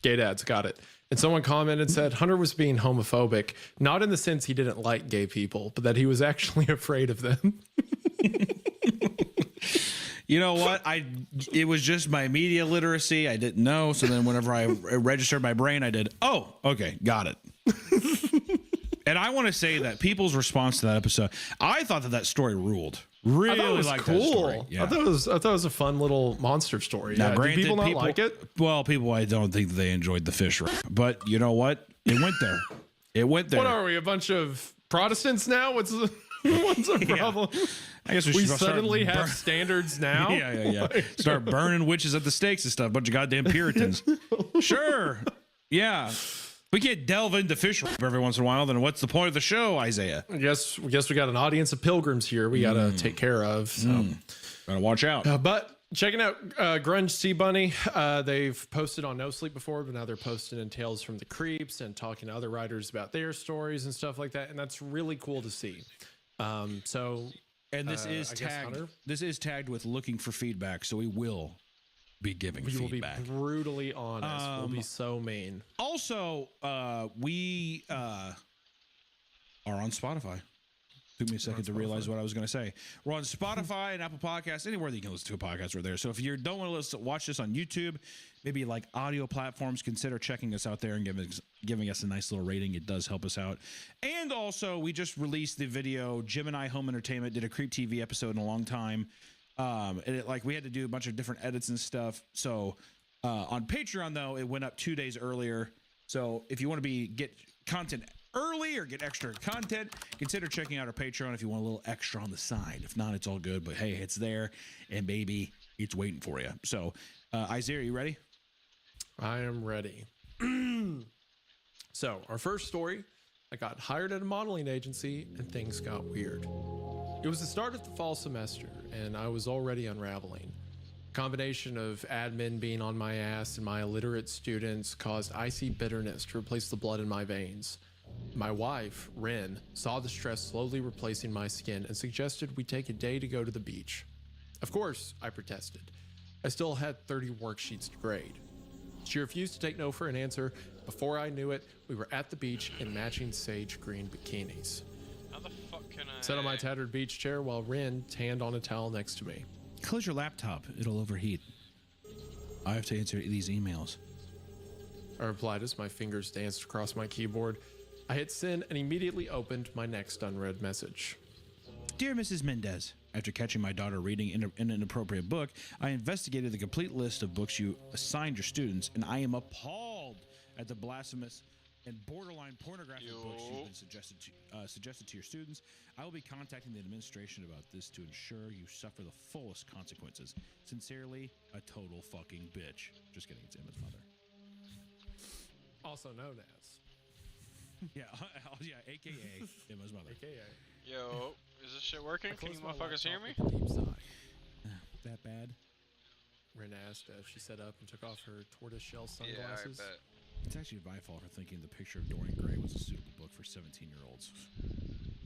Gay dads, got it. And someone commented and said Hunter was being homophobic, not in the sense he didn't like gay people, but that he was actually afraid of them. You know what? It was just my media literacy. I didn't know. So then whenever I registered my brain, I did, oh, okay, got it. And I want to say that people's response to that episode, I thought that story ruled. Really, I thought it was liked cool. that story. Yeah. I thought it was a fun little monster story. Now, Yeah. granted, Did people not like it? Well, people, I don't think they enjoyed the fish wrap. But you know what? It went there. It went there. What are we, a bunch of Protestants now? What's the problem? I guess we suddenly have standards now. Yeah. Start burning witches at the stakes and stuff. Bunch of goddamn Puritans. Sure. Yeah. We can't delve into fish wrap every once in a while. Then what's the point of the show, Isaiah? I guess we got an audience of pilgrims here. We got to take care of. So. Gotta watch out. But checking out Grunge Sea Bunny, they've posted on No Sleep before, but now they're posting in Tales from the Creeps and talking to other writers about their stories and stuff like that. And that's really cool to see. And this is tagged. This is tagged with looking for feedback, so we will be giving feedback. Will be brutally honest. We'll be so mean. Also, we are on Spotify. Took me a second to realize what I was going to say. We're on Spotify and Apple Podcasts, anywhere that you can listen to a podcast, we're there. So if you don't want to watch this on YouTube, maybe like audio platforms, consider checking us out there and giving us a nice little rating. It does help us out. And also, we just released the video. Jim and I, Home Entertainment, did a Creep TV episode in a long time. And we had to do a bunch of different edits and stuff. So on Patreon, though, it went up 2 days earlier. So if you want to get content early or get extra content, consider checking out our Patreon if you want a little extra on the side. If not, it's all good. But hey, it's there, and baby, it's waiting for you. So Isaiah, are you ready? I am ready. So our first story, I got hired at a modeling agency and things got weird. It was the start of the fall semester and I was already unraveling. A combination of admin being on my ass and my illiterate students caused icy bitterness to replace the blood in my veins. My wife, Ren, saw the stress slowly replacing my skin and suggested we take a day to go to the beach. Of course, I protested. I still had 30 worksheets to grade. She refused to take no for an answer. Before I knew it, we were at the beach in matching sage green bikinis. How the fuck can I... Sat on my tattered beach chair while Rin tanned on a towel next to me. Close your laptop. It'll overheat. I have to answer these emails. I replied as my fingers danced across my keyboard. I hit send and immediately opened my next unread message. Dear Mrs. Mendez, after catching my daughter reading in an inappropriate book, I investigated the complete list of books you assigned your students, and I am appalled at the blasphemous and borderline pornographic books you've been suggested to your students. I will be contacting the administration about this to ensure you suffer the fullest consequences. Sincerely, a total fucking bitch. Just kidding, it's Emma's mother. Also known as. Yeah, a.k.a. Emma's mother. A.k.a. Yo, is this shit working? Can you motherfuckers hear me? Deep sigh. That bad? Rin asked as she set up and took off her tortoiseshell Yeah, I sunglasses. bet. It's actually my fault for thinking the picture of Dorian Gray was a suitable book for 17-year-olds.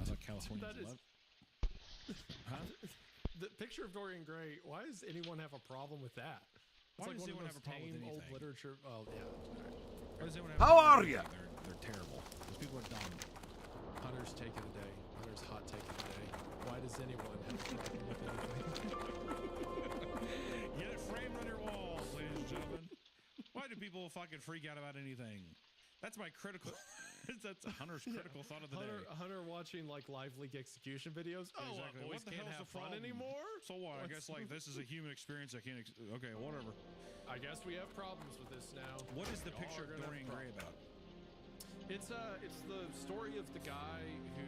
I thought Californians loved. Huh? The picture of Dorian Gray. Why does anyone have a problem with that? It's Why like does one of anyone those have a problem with tame anything? old literature. Oh yeah. Why does anyone have How a problem are with ya? anything? They're terrible. Those people are dumb. Hunter's take of the day. Hunter's hot take of the day. Why does anyone have a problem with anything? Get it framed on your walls, ladies and gentlemen. Why do people fucking freak out about anything? That's my critical. That's Hunter's critical thought of the day. Hunter watching like live leak execution videos. Oh, Exactly. boys What the can't hell's have the fun problem? anymore. So what? I guess like this is a human experience. I can't. Okay, whatever. I guess we have problems with this now. What is the We picture are of gonna Dorian have Gray about? It's the story of the guy who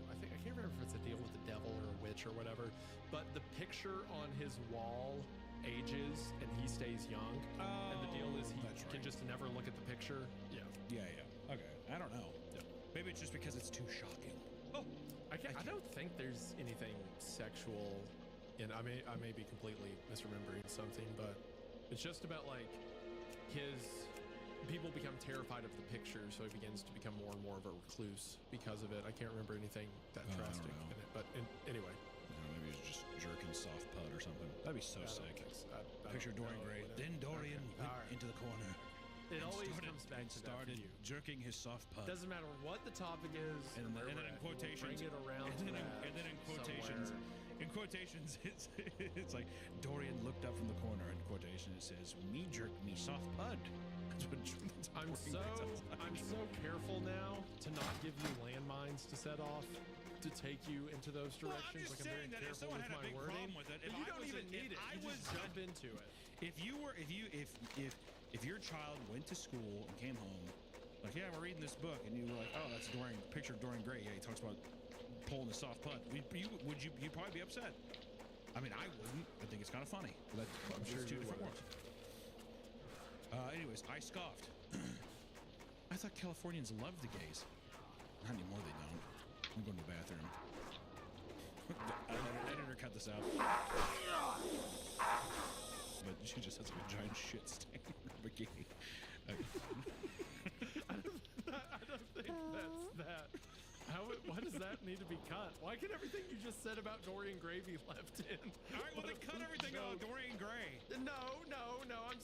I can't remember if it's a deal with the devil or a witch or whatever, but the picture on his wall ages and he stays young. And the deal is he can just never look at the picture. Yeah. Yeah. Okay. I don't know. Yeah. Maybe it's just because it's too shocking. Oh, I don't think there's anything sexual in. I may be completely misremembering something, but it's just about like his people become terrified of the picture, so he begins to become more and more of a recluse because of it. I can't remember anything that drastic in it, but anyway. Maybe he's just jerking soft pud or something. That'd be so sick. Picture Dorian Gray. Then Dorian went into the corner. It always comes back to that for started you. jerking his soft pud. Doesn't matter what the topic is, And where then we're in at, we'll quotations, bring it around to that and then in quotations, somewhere. it's like Dorian looked up from the corner. In quotation, it says, "Me jerk me soft pud." That's what I'm so careful now to not give you landmines to set off to take you into those directions. I'm just like I'm saying very that if careful someone with had a my big wording. problem with it, But you don't even need it. You just jump into it. If your child went to school and came home, like, yeah, we're reading this book, and you were like, oh, that's picture of Dorian Gray. Yeah, he talks about pulling the soft pud. You'd probably be upset. I mean, I wouldn't. I think it's kind of funny. But I'm sure two different worlds. Anyways, I scoffed. I thought Californians loved the gays. Not anymore, they don't. I'm going to the bathroom. Editor, cut this out. But she just has like a giant shit stain in her bikini. I don't think that's that. Why does that need to be cut? Why can everything you just said about Dorian Gray be left in? All right, well, then cut everything about Dorian Gray. No.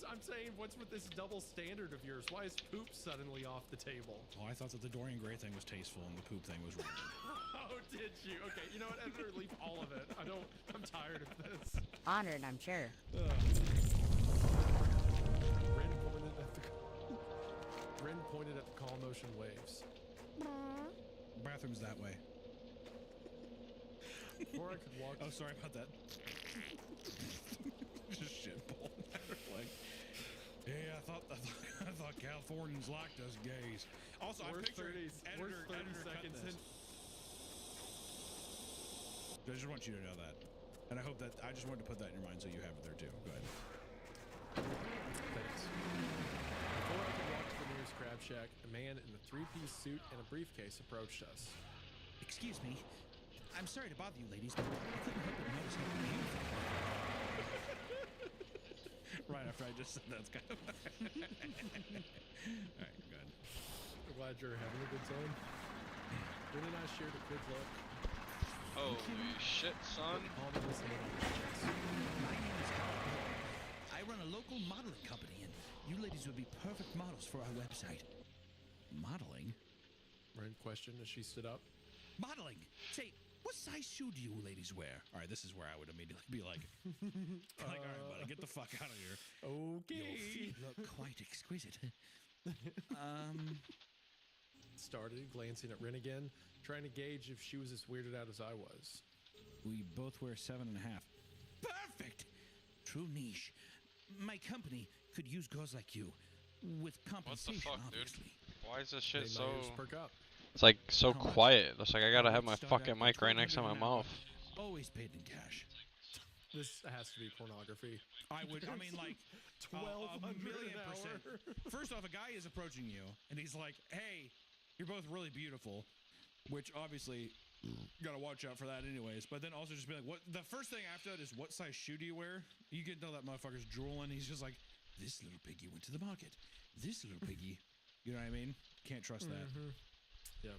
I'm saying, what's with this double standard of yours? Why is poop suddenly off the table? Oh, I thought that the Dorian Gray thing was tasteful and the poop thing was wrong. Oh, did you? Okay, you know what? Editor, leave all of it. I'm tired of this. Honored, I'm sure. Rin pointed at the call motion waves. Bathroom's that way. Before I could walk. Oh, sorry about that. Just shit ball. Like, yeah, I thought Californians liked us gays. Also, I picture editor cut this. I just want you to know that, and I hope that I just wanted to put that in your mind so you have it there too. Go ahead. Thanks. Before I could walk to the nearest crab shack, a man in a three-piece suit and a briefcase approached us. Excuse me. I'm sorry to bother you, ladies, but I couldn't help but notice how beautiful. Right after I just said that's kind of. All right, good. I'm glad you're having a good time. Rin and I shared a quick look. Holy shit, son. All of us in on the chest. My name is Carl. I run a local modeling company, and you ladies would be perfect models for our website. Modeling? Rin questioned as she stood up. Modeling? Say, what size shoe do you ladies wear? All right, this is where I would immediately be like, all right, buddy, get the fuck out of here. Okay. Your feet look quite exquisite. Started glancing at Rin again, trying to gauge if she was as weirded out as I was. We both wear 7.5. Perfect! True niche. My company could use girls like you. With What the compensation, fuck, dude? obviously. Why is this shit Made my so... ears perk up. It's like so How much? quiet. Looks like I gotta have my Start fucking at mic right next to my $1,200 mouth. Always paid in cash. This has to be pornography. I mean, like, a $1,200 million an percent. hour. First off, a guy is approaching you, and he's like, hey, you're both really beautiful, which obviously, gotta watch out for that anyways. But then also just be like, what? The first thing after that is, what size shoe do you wear? You can tell that motherfucker's drooling. He's just like, this little piggy went to the market. This little piggy. You know what I mean? Can't trust that. Yeah.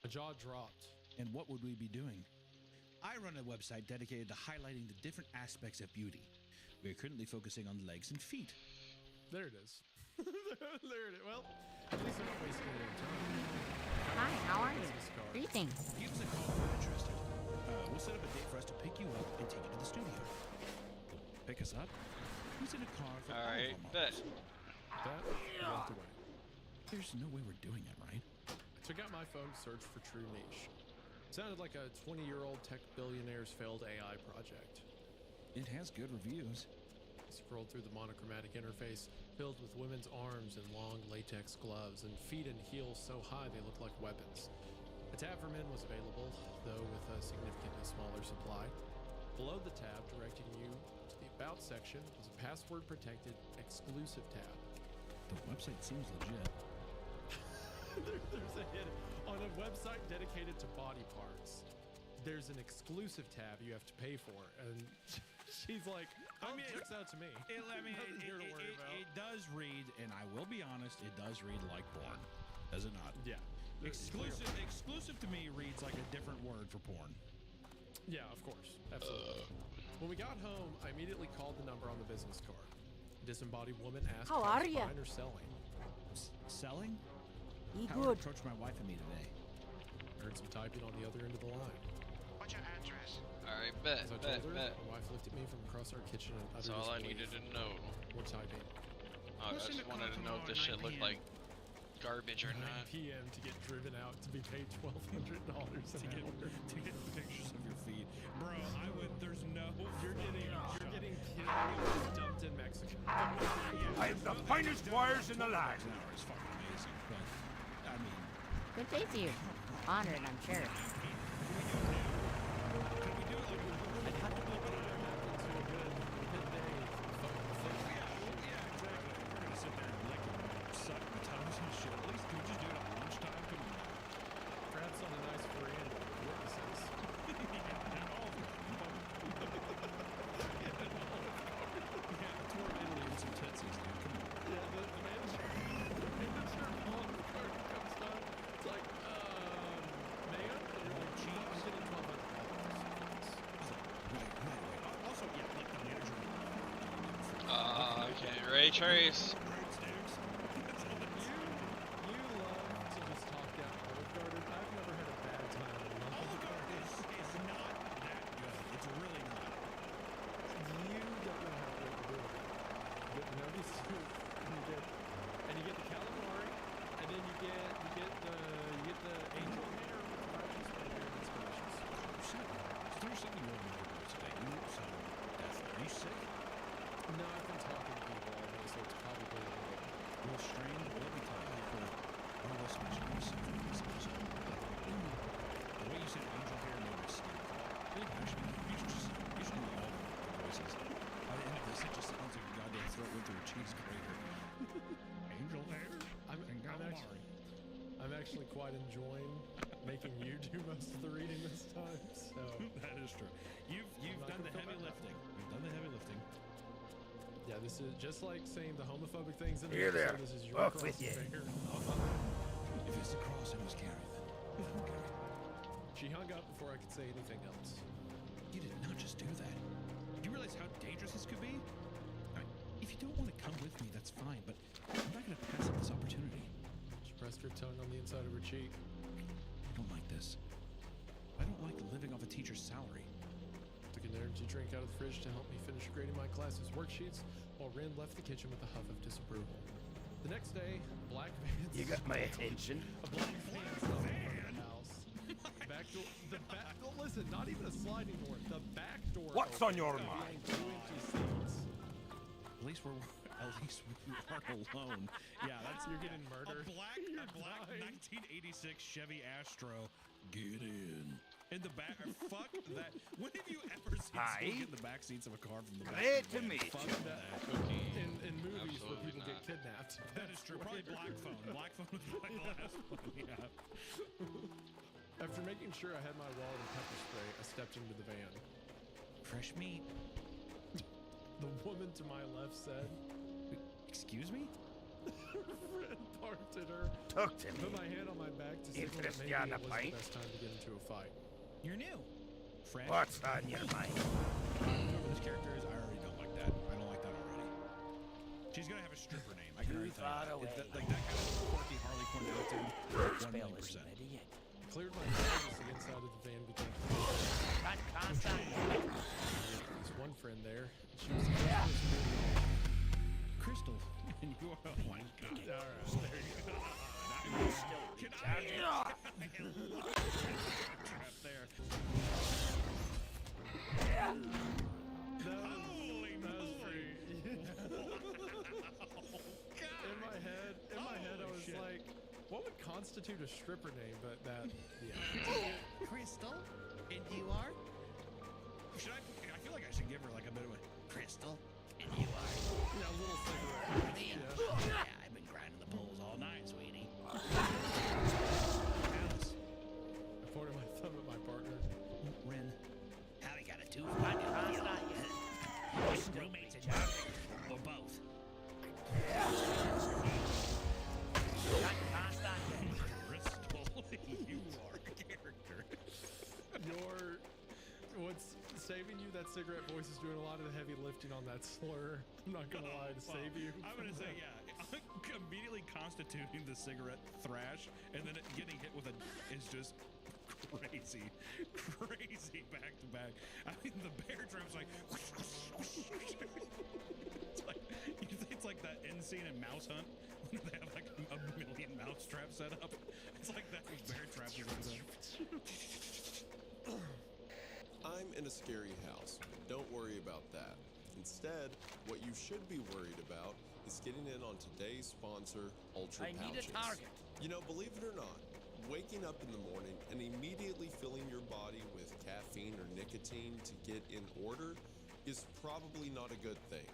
My jaw dropped. And what would we be doing? I run a website dedicated to highlighting the different aspects of beauty. We are currently focusing on legs and feet. There it is. There it is. Well, at least I'm not wasting any time. Hi, how are you? Business card. Greetings. Give us a call if you're interested. We'll set up a date for us to pick you up and take you to the studio. Pick us up? Who's in a car for all of Alright, our models? bet. That walked away. There's no way we're doing it, right? I took out my phone to search for true niche. Sounded like a 20-year-old tech billionaire's failed AI project. It has good reviews. Scrolled through the monochromatic interface, filled with women's arms in long latex gloves and feet in heels so high they looked like weapons. A tab for men was available, though with a significantly smaller supply. Below the tab, directing you to the About section, was a password-protected exclusive tab. The website seems legit. There's a hit on a website dedicated to body parts. There's an exclusive tab you have to pay for, and she's like, "Oh, it checks out to me." Nothing here to worry about. It does read, and I will be honest, it does read like porn, does it not? Yeah. Exclusive to me reads like a different word for porn. Yeah, of course. Absolutely. When we got home, I immediately called the number on the business card. Disembodied woman asked How if I are was ya? buying or selling. Selling? He Howard good. approached my wife and me today. Heard some typing on the other end of the line. What's your address? Alright, bet, As I bet, told her, bet. my wife looked at me from across our kitchen and That's uttered all I disbelief. needed to know. More typing. I just wanted to know if this shit looked like garbage or 9 not. p.m. to get driven out to be paid $1,200 an hour. To get pictures of your feet. Bro, I would, there's no... You're getting killed, dumped in Mexico. I have the finest wires in the land. An hour is fucking amazing, but, I mean... Good day to you. Honored, I'm sure. Could we do it like... We're gonna sit there and lick and suck the toes and shit. At least can we just do it at lunchtime? Come on. Perhaps on a nice veranda with witnesses. Tour of Italy with some tootsies, dude. Come on. Yeah, the manager on the card comes down. It's like, man, and you're like, cheap. I'm getting $1,200. Right. Also, yeah, like the manager. Okay, Ray Trace. You love to just talk down Olive Garden. I've never had a bad time at an Olive Garden. It's not that good. It's really not. You don't know how good to do it. But you know these two, and you get the calamari, and then you get the angel hair with the fried cheese right here, and it's delicious. There's something wrong with your voice today. You sound deathly. Are you sick? No, I've been talking to people all day, so it's probably a Little strained? Let me tell you, for one of those special episodes from this episode, the way you said angel hair made my skin crawl. Actually, you should do all the voices. By the end of this, it just sounds like a goddamn throat went through a cheese grater. Angel hair? I'm actually quite enjoying making you do most of the reading this time. So That is true. You've not done the gonna heavy feel bad. lifting. You've done the heavy lifting. yeah, this is just like saying the homophobic things in the Here episode. there. This is your Off cross with you. to bear. If it's the cross, I must carry then. Okay. She hung up before I could say anything else. You did not just do that. Do you realize how dangerous this could be? If you don't want to come with me, that's fine, but I'm not going to pass up this opportunity. She pressed her tongue on the inside of her cheek. I don't like this. I don't like living off a teacher's salary. Took an energy drink out of the fridge to help me finish grading my class's worksheets, while Ren left the kitchen with a huff of disapproval. The next day, black vans. You got my attention. A black van stopped in front of the house. Back door. The back. Listen, not even a sliding door. The back door. What's opened, on your revealing mind? 2 empty seats. At least we aren't alone. Yeah, that's You're getting murdered. A black You're 1986 Chevy Astro. Get in. In the back. Fuck that. When have you ever seen Hi. someone get in the back seats of a car from the back? Great of to the van? meet Fuck you. that. In movies where Absolutely people not. get kidnapped. That is true. Probably Black Phone. Black Phone was probably the last one. Yeah. After making sure I had my wallet and pepper spray, I stepped into the van. Fresh meat. The woman to my left said, Excuse me? Fred barked at her, Talk to put me. my hand on my back to signal that Interest maybe you on it a was pint? the best time to get into a fight. You're new. Fresh. What's on your mind? Whoever this character is, I already don't like that. I don't like that already. She's gonna have a stripper name. I can already tell far you that. away. Like that kind of quirky Harley Quinn attitude. 1 Spell million isn't percent. ready yet. I cleared my throat as the inside of the van began to There's one friend there, and she was the first person Crystal. And you are. Oh my god. All right. There you go. Can I trap there? Holy moly. In my head, I was shit. like, what would constitute a stripper name? But that, yeah. Crystal? And you are? Should I feel like I should give her like a bit of a Crystal? And you are? Yeah, a little cigarette. Me? Yeah. Yeah, I've been grinding the poles all night, sweetie. Alice. I pointed my thumb at my partner. Ren. How we got a two for roommates and or both? Crystal, you are a character. What's saving you believe that cigarette voice is doing a lot of the heavy lifting on that slur. I'm not gonna lie to save you. I'm gonna say, yeah, immediately constituting the cigarette thrash and then it getting hit with a is just crazy back to back. I mean, the bear trap's like, it's like that end scene in Mouse Hunt when they have like a million mouse traps set up. It's like that with bear traps. I'm in a scary house. Don't worry about that. Instead, what you should be worried about is getting in on today's sponsor, Ultra I Pouches. need a target. You know, believe it or not, waking up in the morning and immediately filling your body with caffeine or nicotine to get in order is probably not a good thing.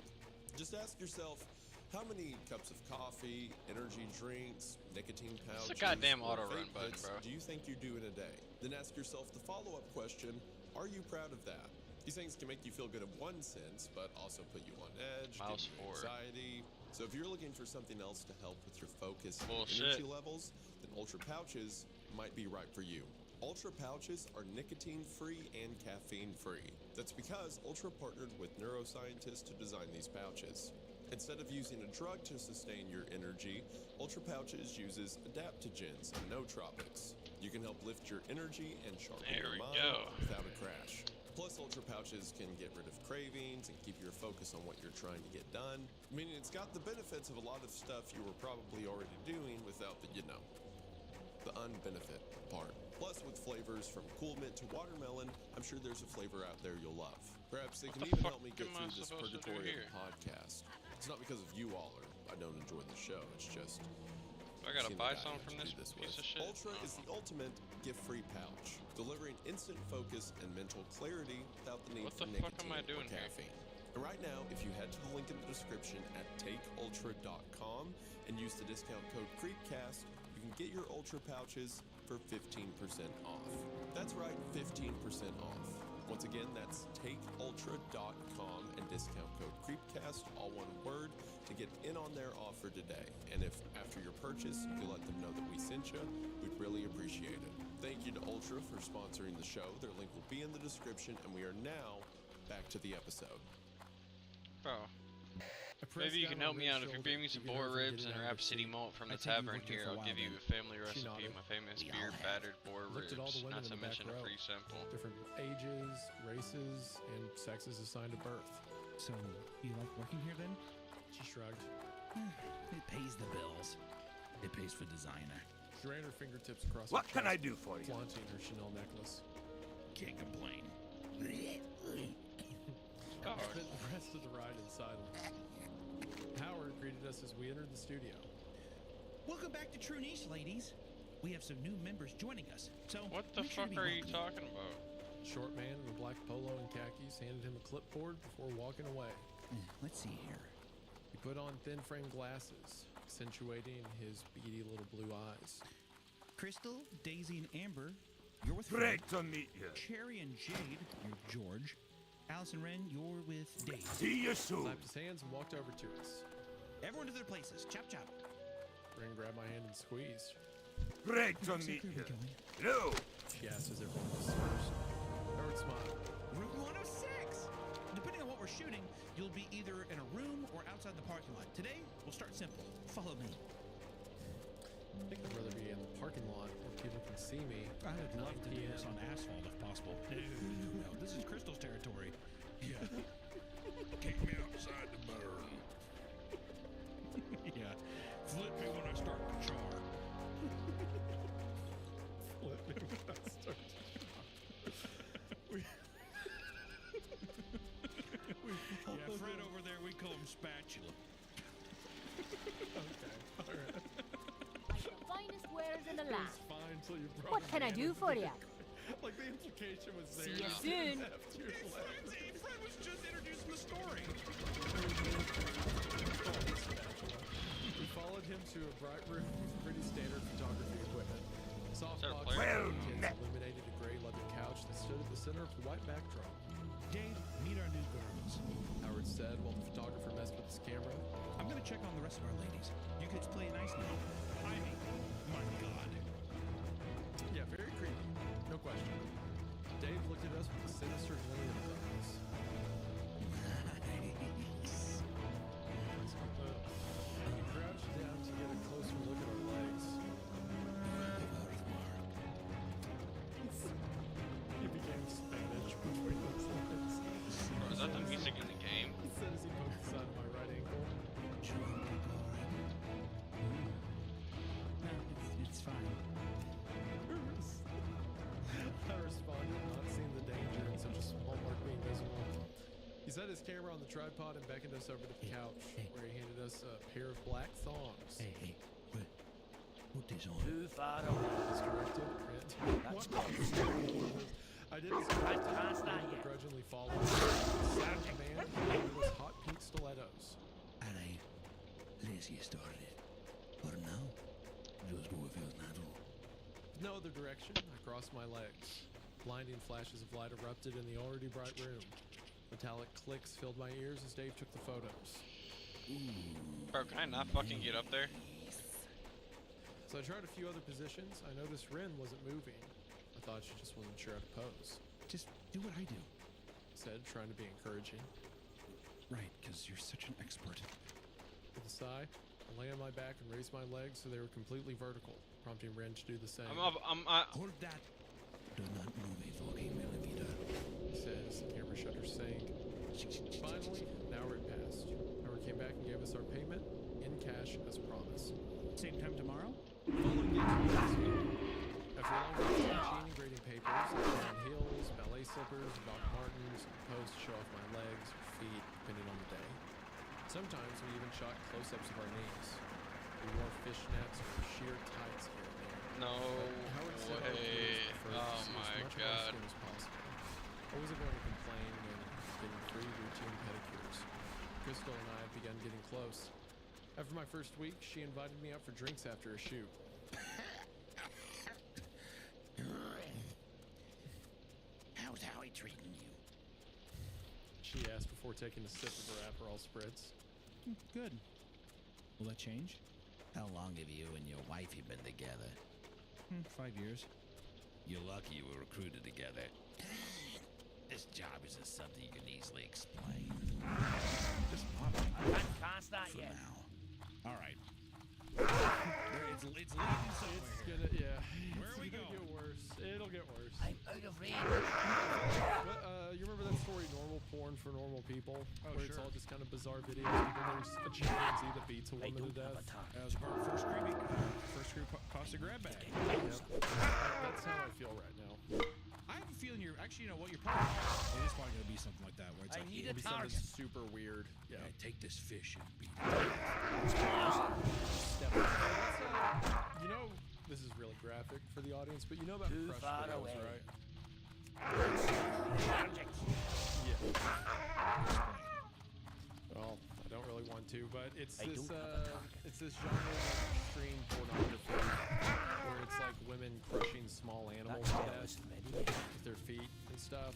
Just ask yourself, how many cups of coffee, energy drinks, nicotine pouches, It's a goddamn or auto run vape button, pens bro. do you think you do in a day? Then ask yourself the follow-up question, are you proud of that? These things can make you feel good in one sense, but also put you on edge, Mouse give you 4. anxiety. So if you're looking for something else to help with your focus and Bullshit. energy levels, then Ultra Pouches might be right for you. Ultra Pouches are nicotine-free and caffeine-free. That's because Ultra partnered with neuroscientists to design these pouches. Instead of using a drug to sustain your energy, Ultra Pouches uses adaptogens and nootropics. You can help lift your energy and sharpen There your we mind go. without a crash. Plus, Ultra Pouches can get rid of cravings and keep your focus on what you're trying to get done. Meaning it's got the benefits of a lot of stuff you were probably already doing without the, the unbenefit part. Plus, with flavors from cool mint to watermelon, I'm sure there's a flavor out there you'll love. Perhaps they can the even fuck help me get am I through this supposed to do purgatory of here? a podcast. It's not because of you all or I don't enjoy the show. It's just I gotta seen buy the guy something I from have to this do piece with. of shit. Ultra is the ultimate gift-free pouch, delivering instant focus and mental clarity without the need What for the fuck nicotine am I or doing here? caffeine. And right now, if you head to the link in the description at takeultra.com and use the discount code CREEPCAST, you can get your Ultra pouches for 15% off. That's right, 15% off. Once again, that's takeultra.com and discount code CREEPCAST, all one word, to get in on their offer today. And if after your purchase, you let them know that we sent you, we'd really appreciate it. Thank you to Ultra for sponsoring the show. Their link will be in the description, and we are now back to the episode. Bro, I pressed maybe you down can on help me Ray's out. If you're shoulder bringing me to some get her boar from ribs getting and out a of her Rhapsody seat. malt from the I take you've tavern worked here here, for a I'll while give you then. a family She recipe nodded. of my famous We all beer have. battered boar Looked ribs. at all the women Not in to the back mention a row. free sample. Different ages, races, and sexes assigned at birth. So, you like working here then? She shrugged. It pays the bills. It pays for designer. She ran her fingertips across What her can I chest, do for you? flaunting her Chanel necklace. Can't complain. God. Spent the rest of the ride in silence. Howard greeted us as we entered the studio. Welcome back to True Niche, ladies. We have some new members joining us, so What the make sure to fuck be are you welcoming. talking about? Short man in a black polo and khakis handed him a clipboard before walking away. Let's see here. He put on thin frame glasses, accentuating his beady little blue eyes. Crystal, Daisy, and Amber, you're with Great Fred. to meet you. Cherry and Jade, you're George. Alice and Ren, you're with Dave. See you soon. Clapped his hands and walked over to us. Everyone to their places. Chop chop. Ren grabbed my hand and squeezed. Great to Looks meet like we're you. going. Hello. She asked as everyone dispersed. Howard smiled. Room 106. Depending on what we're shooting, you'll be either in a room or outside the parking lot. Today, we'll start simple. Follow me. I think I'd rather be in the parking lot where people can see me. I would at love 9 to do p.m. this on asphalt if possible. No, this is Crystal's territory. Yeah. Take me outside the burn. Yeah. Flip me when I start to char. Flip me when I start. Yeah, Fred over there, we call him Spatula. Okay, all right. The finest wares in the It land. was fine until you brought What my can I hand do into for the- you? Like the implication was there. See you not soon. after you left. Fred was just introducing the story. We followed him to a bright room with pretty standard photography equipment. Soft there a box player? Well kids met. illuminated a gray leather couch that stood at the center of a white backdrop. Dave, meet our new girls. Howard said while the photographer messed with his camera. I'm gonna check on the rest of our ladies. You kids play nice now. I mean, my God. Yeah, very creepy. No question. Dave looked at us with a sinister gleam in his eyes. set his camera on the tripod and beckoned us over to the couch, where he handed us a pair of black thongs. Hey, put this on. Too far away. As directed. That's I did as I directed, can't stand and yet. begrudgingly followed. Sound command, he handed us hot pink stilettos. Alright, let's get started. For now, just do what feels natural. With no other direction, I crossed my legs. Blinding flashes of light erupted in the already bright room. Metallic clicks filled my ears as Dave took the photos. Bro, can I not fucking get up there? So I tried a few other positions. I noticed Rin wasn't moving. I thought she just wasn't sure how to pose. Just do what I do. Said, trying to be encouraging. Right, because you're such an expert. With a sigh, I lay on my back and raised my legs so they were completely vertical, prompting Rin to do the same. Hold that. Do not move a fucking millimeter. He said as the camera shutter sank. Finally, an hour had passed. Howard came back and gave us our payment in cash as promised. Same time tomorrow? Following gigs were this week. After a long day of teaching and grading papers, I put on heels, ballet slippers, Doc Martens, and posed to show off my legs or feet, depending on the day. Sometimes we even shot close-ups of our knees. We wore fishnets or sheer tights here and there. No Howard said our way. viewers preferred to Oh see as my much of our god. skin as possible. I wasn't going to complain when getting free routine pedicures. Crystal and I had begun getting close. After my first week, she invited me out for drinks after a shoot. How's Howie treating you? She asked before taking a sip of her Aperol spritz. Good. Will that change? How long have you and your wifey been together? 5 years. You're lucky you were recruited together. This job isn't something you can easily explain. Just modeling Can't start for yet. now. All right. It's leading somewhere. It's here. gonna, yeah. Where are we It's gonna going? get worse. It'll get worse. I'm out of range. You remember that story, Normal Porn for Normal People? Oh, where it's sure. all just kind of bizarre videos, but then there's a chimpanzee that beats a I woman to don't have death. a tongue. That was part of first crew cost a grab bag. Yep. That's how I feel right now. I have a feeling you're actually, you know what, you're probably it is probably gonna be something like that where it's I like, need It'll a be something target. super weird. Yeah. yeah, take this fish and beat it. Step up. You know, this is really graphic for the audience, but you know about Too crush far videos, away. right? Subject. Yeah. Well, I don't really want to, but it's I this don't have a target. it's this genre of extreme pornography where it's like women crushing small animals That to tail death is ready. with their feet and stuff.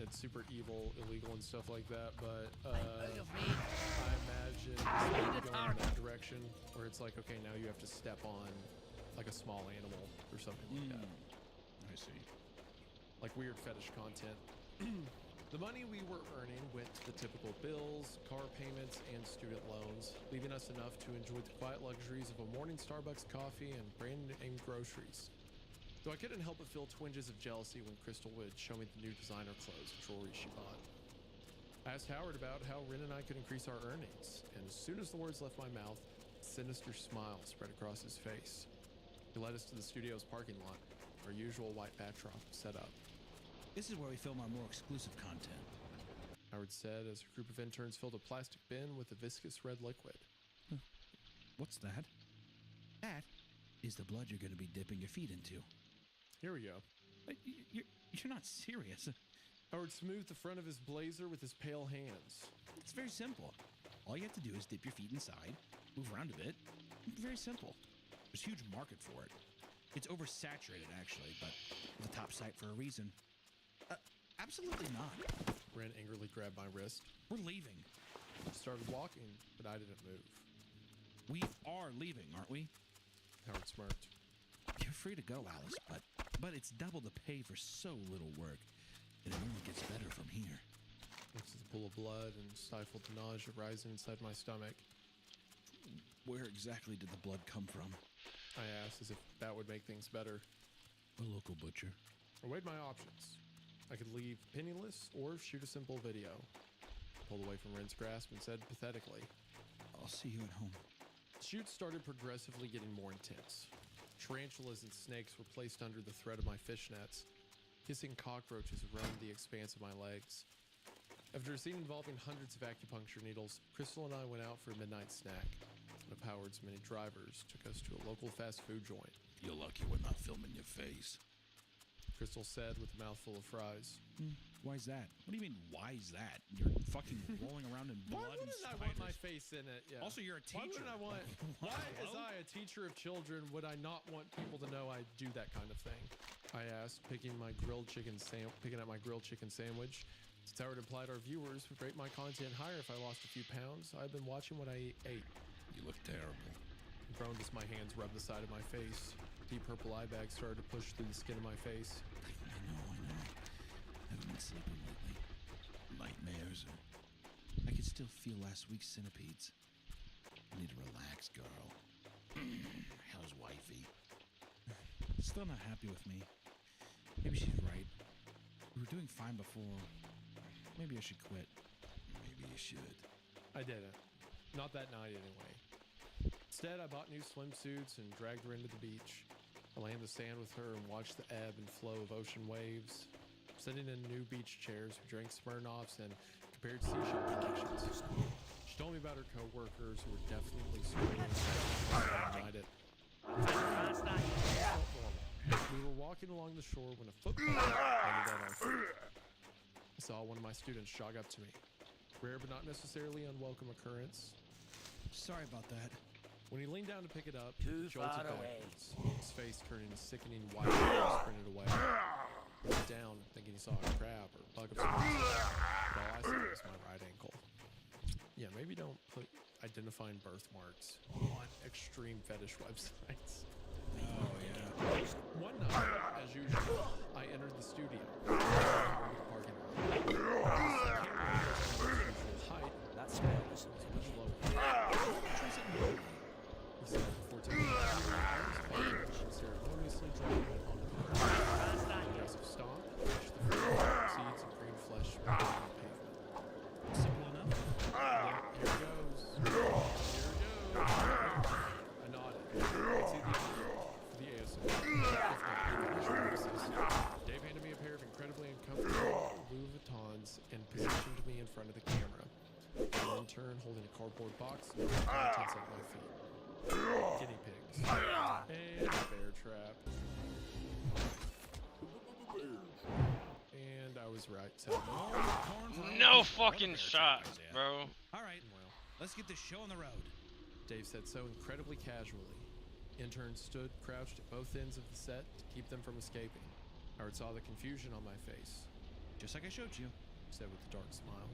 It's super evil, illegal, and stuff like that. But I'm out of range. I imagine need it's a going in target. that direction where it's like, okay, now you have to step on like a small animal or something like that. I see. Like weird fetish content. The money we were earning went to the typical bills, car payments, and student loans, leaving us enough to enjoy the quiet luxuries of a morning Starbucks coffee and brand name groceries. Though I couldn't help but feel twinges of jealousy when Crystal would show me the new designer clothes and jewelry she bought. I asked Howard about how Rin and I could increase our earnings, and as soon as the words left my mouth, a sinister smile spread across his face. He led us to the studio's parking lot, our usual white backdrop set up. This is where we film our more exclusive content. Howard said as a group of interns filled a plastic bin with a viscous red liquid. What's that? That is the blood you're going to be dipping your feet into. Here we go. You're not serious. Howard smoothed the front of his blazer with his pale hands. It's very simple. All you have to do is dip your feet inside, move around a bit. Very simple. There's a huge market for it. It's oversaturated, actually, but the top site for a reason. Absolutely not. Ren angrily grabbed my wrist. We're leaving. Started walking, but I didn't move. We are leaving, aren't we? Howard smirked. You're free to go, Alice, but it's double the pay for so little work. And it only gets better from here. Next to the pool of blood and stifled the nausea rising inside my stomach. Where exactly did the blood come from? I asked as if that would make things better. A local butcher. I weighed my options. I could leave penniless or shoot a simple video. I pulled away from Ren's grasp and said pathetically, I'll see you at home. the shoot started progressively getting more intense. Tarantulas and snakes were placed under the thread of my fishnets. Hissing cockroaches roamed the expanse of my legs. After a scene involving hundreds of acupuncture needles, Crystal and I went out for a midnight snack. One of Howard's many drivers took us to a local fast food joint. You're lucky we're not filming your face. Crystal said with a mouthful of fries. Why is that? What do you mean, why is that? You're fucking rolling around in blood Why and wouldn't I spiders. want my face in it? Yeah. Also, you're a teacher. Why wouldn't I want? Why, as I, a teacher of children, would I not want people to know I do that kind of thing? I asked, picking at my grilled chicken sandwich. Since Howard implied our viewers would rate my content higher if I lost a few pounds, I've been watching what I ate. You look terrible. I groaned as my hands rubbed the side of my face. Deep purple eye bags started to push through the skin of my face. I know. I haven't been sleeping lately. Nightmares. I can still feel last week's centipedes. I need to relax, girl. How's wifey? Still not happy with me. Maybe she's right. We were doing fine before. Maybe I should quit. Maybe you should. I didn't. Not that night, anyway. Instead, I bought new swimsuits and dragged her into the beach. I lay in the sand with her and watched the ebb and flow of ocean waves. Sitting in new beach chairs, we drank Smirnoffs and compared seashell collections. She told me about her co-workers who were definitely screaming and united. That's not Felt normal. We were walking along the shore when a football landed at our feet. I saw one of my students jog up to me. Rare but not necessarily unwelcome occurrence. Sorry about that. When he leaned down to pick it up, Too he jolted far away. backwards, his face turning a sickening white as he sprinted away. I looked down, thinking he saw a crab or bug of some kind, but all I saw was my right ankle. Yeah, maybe don't put identifying birthmarks on extreme fetish websites. Oh, yeah. One night, as usual, I entered the studio. The parking lot. The camera was at its usual height, That spell was much lower. He said before taking the ceremoniously dropping it on the carpet. Aggressive stomp, pushed the floor, seeds and green flesh on the pavement. Simple enough. Yeah, here it goes. I nodded. I'd see the ASMR. Dave handed me a pair of incredibly uncomfortable Louis Vuittons and positioned me in front of the camera. An intern holding a cardboard box and contents at my feet. Guinea pigs. And a bear trap. And I was right. No fucking shot, bro. All right, Well, let's get this show on the road. Dave said so incredibly casually. Interns stood crouched at both ends of the set to keep them from escaping. Howard saw the confusion on my face, Just like I showed you. said with a dark smile.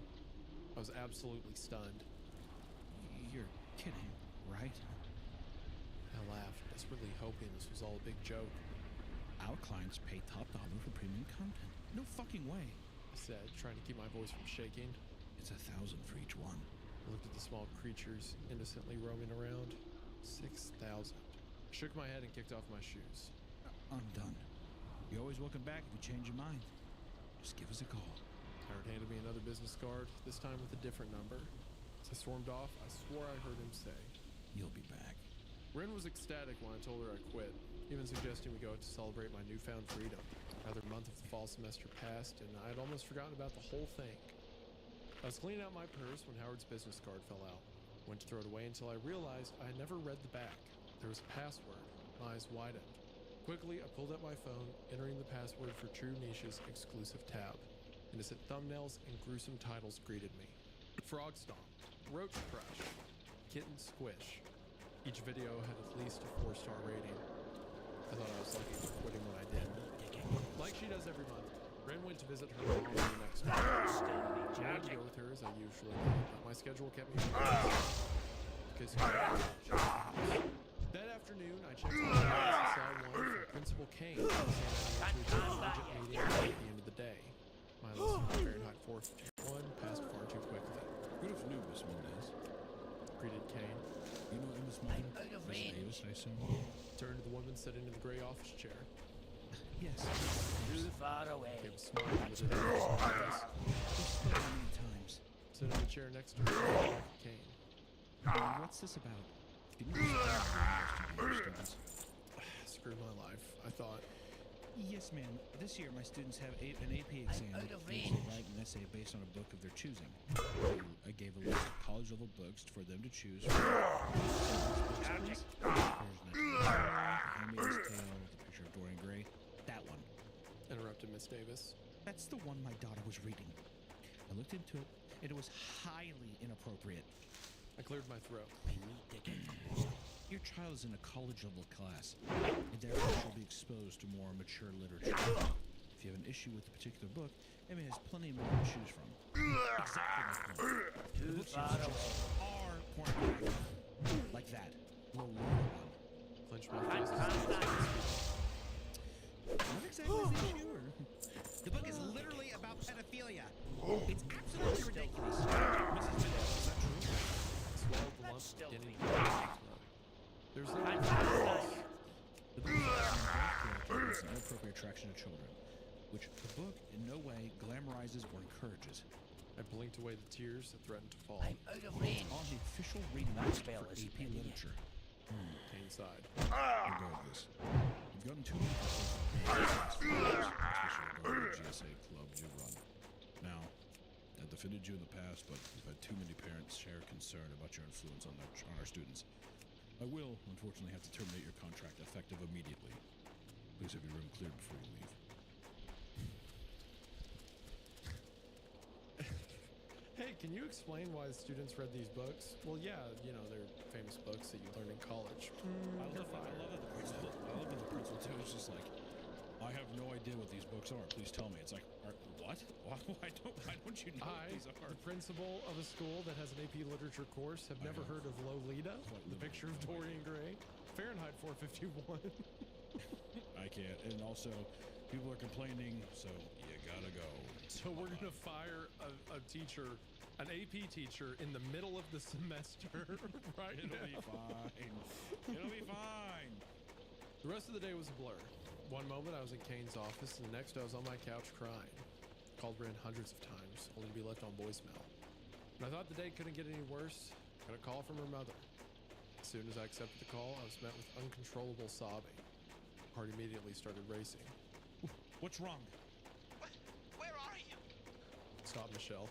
I was absolutely stunned. You're kidding, right? I laughed, desperately hoping this was all a big joke. Our clients pay top dollar for premium content. No fucking way. I said, trying to keep my voice from shaking. It's $1,000 for each one. I looked at the small creatures innocently roaming around. 6,000. I shook my head and kicked off my shoes. I'm done. You're always welcome back if you change your mind. Just give us a call. Howard handed me another business card, this time with a different number. As I stormed off, I swore I heard him say, You'll be back. Ren was ecstatic when I told her I quit, even suggesting we go out to celebrate my newfound freedom. Another month of the fall semester passed, and I had almost forgotten about the whole thing. I was cleaning out my purse when Howard's business card fell out. Went to throw it away until I realized I had never read the back. There was a password. My eyes widened. Quickly, I pulled out my phone, entering the password for True Niche's exclusive tab. Innocent thumbnails and gruesome titles greeted me. Frog Stomp, Roach Crush, Kitten Squish. Each video had at least a 4-star rating. I thought I was lucky for quitting when I did. Like she does every month, Ren went to visit her mom the next day. I wanted to go with her as I usually do, but my schedule kept me because that afternoon, I checked my side one for Principal Kane, saying I needed to attend a budget meeting at the end of the day. My lesson on Fahrenheit 451 passed far too quickly. Good afternoon, Miss Mendez. Greeted Kane. You know Miss Mendez? out of Miss range. Davis, I assume? Turned to the woman sitting in the gray office chair. Yes. Too far away. Gave a smile that lit up her face. We've spoken many times. Sit in the chair next to her, Kane. What's this about? Can you explain to the students? Screwed my life, I thought. Yes, ma'am. This year, my students have an AP exam. out of They range. write an essay based on a book of their choosing. I gave a list of college-level books for them to choose from. There's Handmaid's Tale, The Picture of Dorian Gray. That one. Interrupted Miss Davis. That's the one my daughter was reading. I looked into it, and it was highly inappropriate. I cleared my throat. I need to get closer. Your child is in a college-level class, and therefore she'll be exposed to more mature literature. If you have an issue with a particular book, Emmy has plenty more to choose from. Exactly my point. The Too books far you suggest away. are pornographic. Like that. Lolita one. Clenched my fist. What exactly is the issue? Or? The book is literally about pedophilia. It's absolutely ridiculous. Mrs. Bennett, is that true? Swallowed the lump, That's still beginning weak. to clear my throat. There's no I'm way fine. The book is an inappropriate attraction to children, which the book in no way glamorizes or encourages. I blinked away the tears that threatened to fall. I'm out of range. On the official reading That list spell for isn't AP ending literature. Kane sighed. Regardless, you've gotten too many especially regarding the GSA club you run. Now, I've defended you in the past, but we've had too many parents share concern about your influence on our students. I will, unfortunately, have to terminate your contract effective immediately. Please have your room cleared before you leave. Hey, can you explain why the students read these books? Well, yeah, you know, they're famous books that you learn in college. I love that the principal. I love that the principal too is just like, I have no idea what these books are. Please tell me. It's like, what? Why don't you know what I, these are? the principal of a school that has an AP literature course, have never heard of Lolita, the picture of Dorian Gray, Fahrenheit 451. I can't. And also, people are complaining, so you gotta go. So we're gonna fire a teacher, an AP teacher, in the middle of the semester, right? It'll be now. fine. It'll be fine. The rest of the day was a blur. One moment I was in Kane's office, and the next I was on my couch crying. Called her in hundreds of times, only to be left on voicemail. When I thought the day couldn't get any worse, I got a call from her mother. As soon as I accepted the call, I was met with uncontrollable sobbing. My heart immediately started racing. What's wrong? Where are you? Stop, Michelle.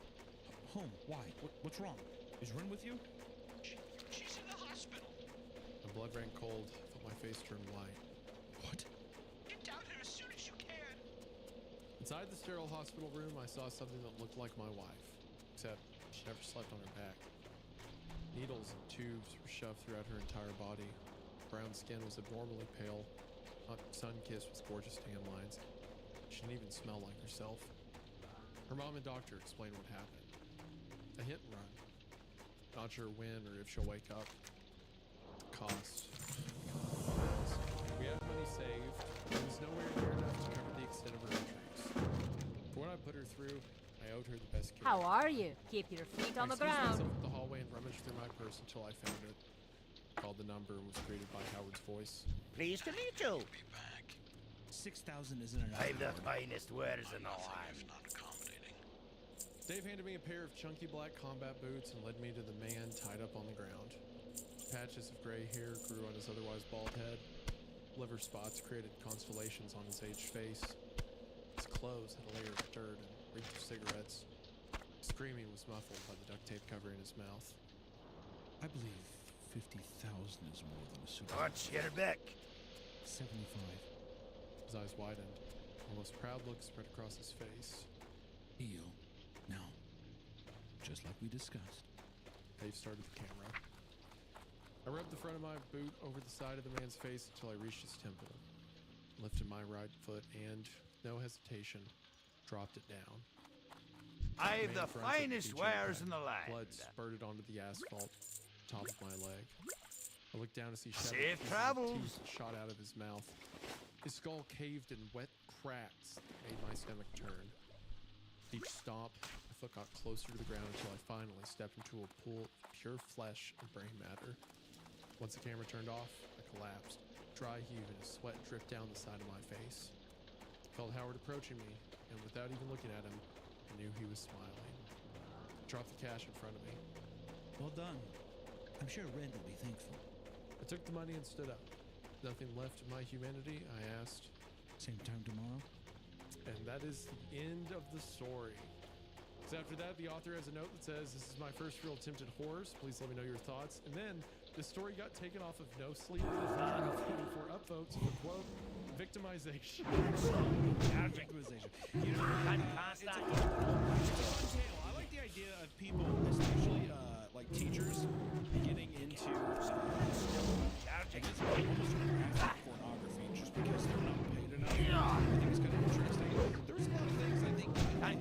Home. Why? What's wrong? Is Ren with you? She's in the hospital. My blood ran cold, felt my face turn white. What? Get down here as soon as you can. Inside the sterile hospital room, I saw something that looked like my wife, except she never slept on her back. Needles and tubes were shoved throughout her entire body. Brown skin was abnormally pale, not sun-kissed with gorgeous tan lines. She didn't even smell like herself. Her mom and doctor explained what happened. A hit and run. Not sure when or if she'll wake up. Cost. We had money saved, but it was nowhere near enough to cover the extent of her injuries. For what I put her through, I owed her the best care. How are you? Keep your feet on the I excused ground. myself at the hallway and rummaged through my purse until I found it. Called the number and was greeted by Howard's voice. Pleased to meet you. 6,000 isn't enough. I'm the Howard. finest wares in the land. Dave handed me a pair of chunky black combat boots and led me to the man tied up on the ground. Patches of gray hair grew on his otherwise bald head. Liver spots created constellations on his aged face. His clothes had a layer of dirt and reeked of cigarettes. Screaming was muffled by the duct tape covering his mouth. I believe 50,000 is more than a super. What's your back? 75. His eyes widened. Almost proud look spread across his face. Heal. Now. Just like we discussed. Dave started the camera. I rubbed the front of my boot over the side of the man's face until I reached his temple. Lifted my right foot and, no hesitation, dropped it down. I've Man the fronted finest each wares impact. in the land. Blood spurted onto the asphalt, top of my leg. I looked down to see shattered Safe pieces of travels. teeth shot out of his mouth. His skull caved in wet cracks that made my stomach turn. With each stomp, my foot got closer to the ground until I finally stepped into a pool of pure flesh and brain matter. Once the camera turned off, I collapsed, dry heave and sweat dripped down the side of my face. I felt Howard approaching me, and without even looking at him, I knew he was smiling. I dropped the cash in front of me. Well done. I'm sure Ren will be thankful. I took the money and stood up. Nothing left of my humanity, I asked. Same time tomorrow. And that is the end of the story. So after that, the author has a note that says, "This is my first real attempt at horrors. Please let me know your thoughts." And then the story got taken off of No Sleep for upvotes for, quote, victimization. Victimization. You know, it's a fun tale. I like the idea of people, especially like teachers, getting into I guess almost graphic pornography just because they're not paid enough. I think it's kind of interesting. There's a lot of things I think. I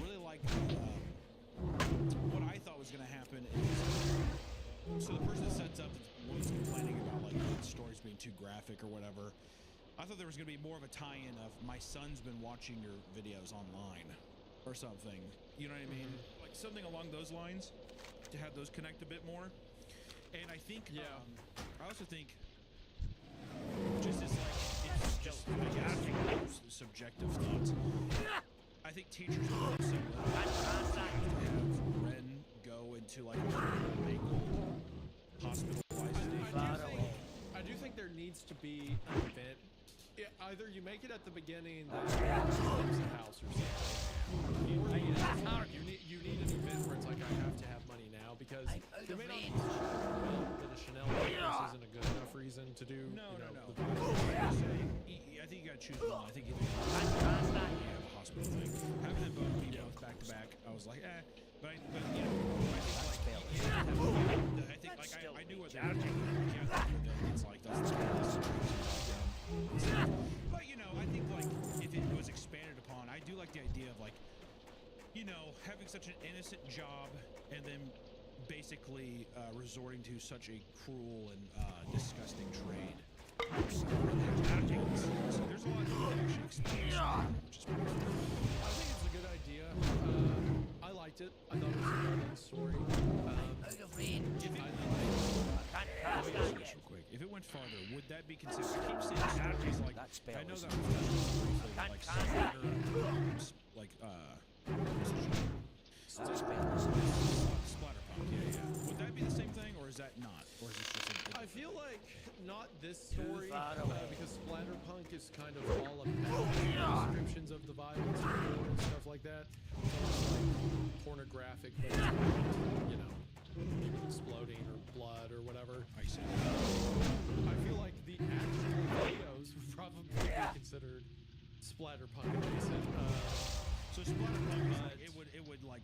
really like what I thought was going to happen is so the person that sets up the woman's complaining about like the stories being too graphic or whatever. I thought there was going to be more of a tie-in of my son's been watching your videos online or something. You know what I mean? Like something along those lines to have those connect a bit more. And I think, I also think, just as like it's just subjective thoughts. I think teachers would also have Ren go into like a mangled hospitalized state. I do think there needs to be an event. Either you make it at the beginning that leaves the house or something, or you need an event where it's like, I have to have money now, because they may not that a Chanel necklace isn't a good enough reason to do. No. The I think you gotta choose one. I think either you have a hospital thing. Having them both be both back to back, I was like, but you know, I think like I knew what they were doing. It's like that's but you know, I think like if it was expanded upon, I do like the idea of like, you know, having such an innocent job and then basically resorting to such a cruel and disgusting trade. So there's a lot of actually expand, which is pretty cool. I think it's a good idea. I liked it. I thought it was a well-done story. Real quick, if it went farther, would that be considered? I keep saying stories like I know that was briefly like Splatterpunk. Yeah. Would that be the same thing, or is that not, or is it just? I feel like not this story, because Splatterpunk is kind of all about descriptions of the violence and gore and stuff like that. It's almost like pornographic, but it's not, you know, people exploding or blood or whatever. I see. I feel like the actual videos would probably be considered Splatterpunk adjacent. So Splatterpunk is like, it would like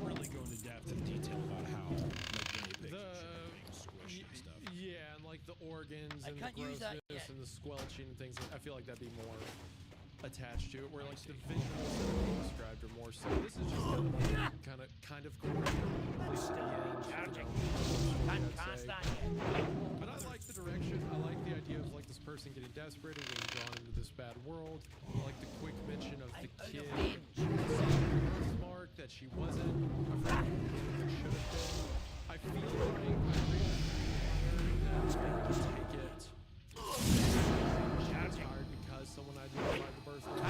really go into depth and detail about how like guinea pigs and being squished and stuff. Yeah, and like the organs and the grossness and the squelching and things. I feel like that'd be more attached to it, where like the visuals that are being described are more so. This is just kind of gory. At least at the end, but I like the direction. I like the idea of like this person getting desperate and getting drawn into this bad world. I like the quick mention of the kid seeing the birthmark that she wasn't afraid of, but should have been. I feel like I agree with you take it. It's hard because someone identified the birthmark.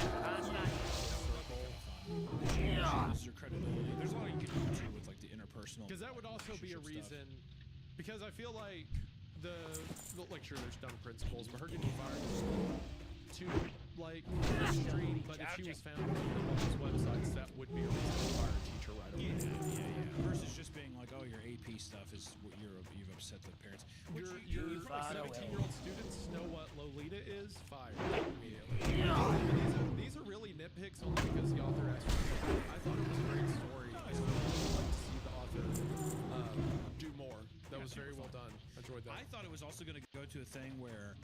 This is your credibility. There's a lot you can do too with like the interpersonal. Because that would also be a reason. Because I feel like like sure there's dumb principles, but her getting fired is too like extreme. But if she was found on these websites, that would be a reason to fire a teacher right away. Yeah. Versus just being like, oh, your AP stuff is what you've upset the parents. Your 17-year-old students know what Lolita is. Fired immediately. These are really nitpicks only because the author asked for it. I thought it was a great story. I would like to see the author do more. That was very well done. I enjoyed that. I thought it was also going to go to a thing where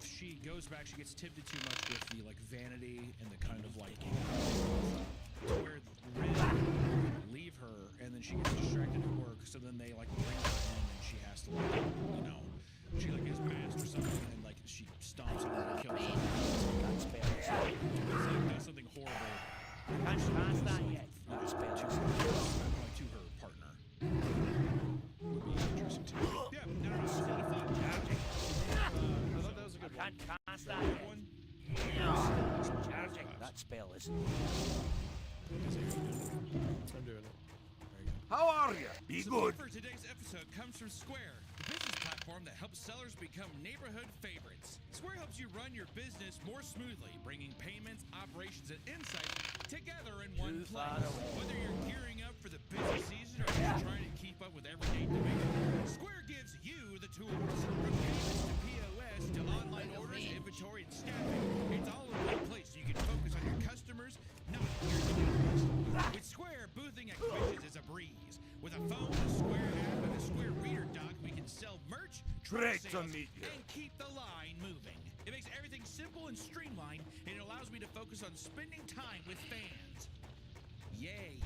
she goes back, she gets tempted too much with the like vanity and the kind of like to where Ren leave her and then she gets distracted at work, so then they like bring her in and she has to like, you know, she like gets masked or something and like she stomps on her and kills her. So like does something horrible. To her partner. Would be interesting too. Yeah, no, it's a lot of fun. I thought that was a good one. That spell is. I'm doing it. There you go. How are you? Be Support good. for today's episode comes from Square, the business platform that helps sellers become neighborhood favorites. Square helps you run your business more smoothly, bringing payments, operations, and insights together in one Too far place. away. Whether you're gearing up for the busy season or just trying to keep up with everyday demand, Square gives you the tools. From payments to POS to online orders, inventory, and staffing, it's all in one place so you can focus on your customers, not your to-do list. With Square, boothing at conventions is a breeze. With a phone, a Square app, and a Square Reader dock, we can sell merch, track Great to sales, meet you. and keep the line moving. It makes everything simple and streamlined, and it allows me to focus on spending time with fans. Yay.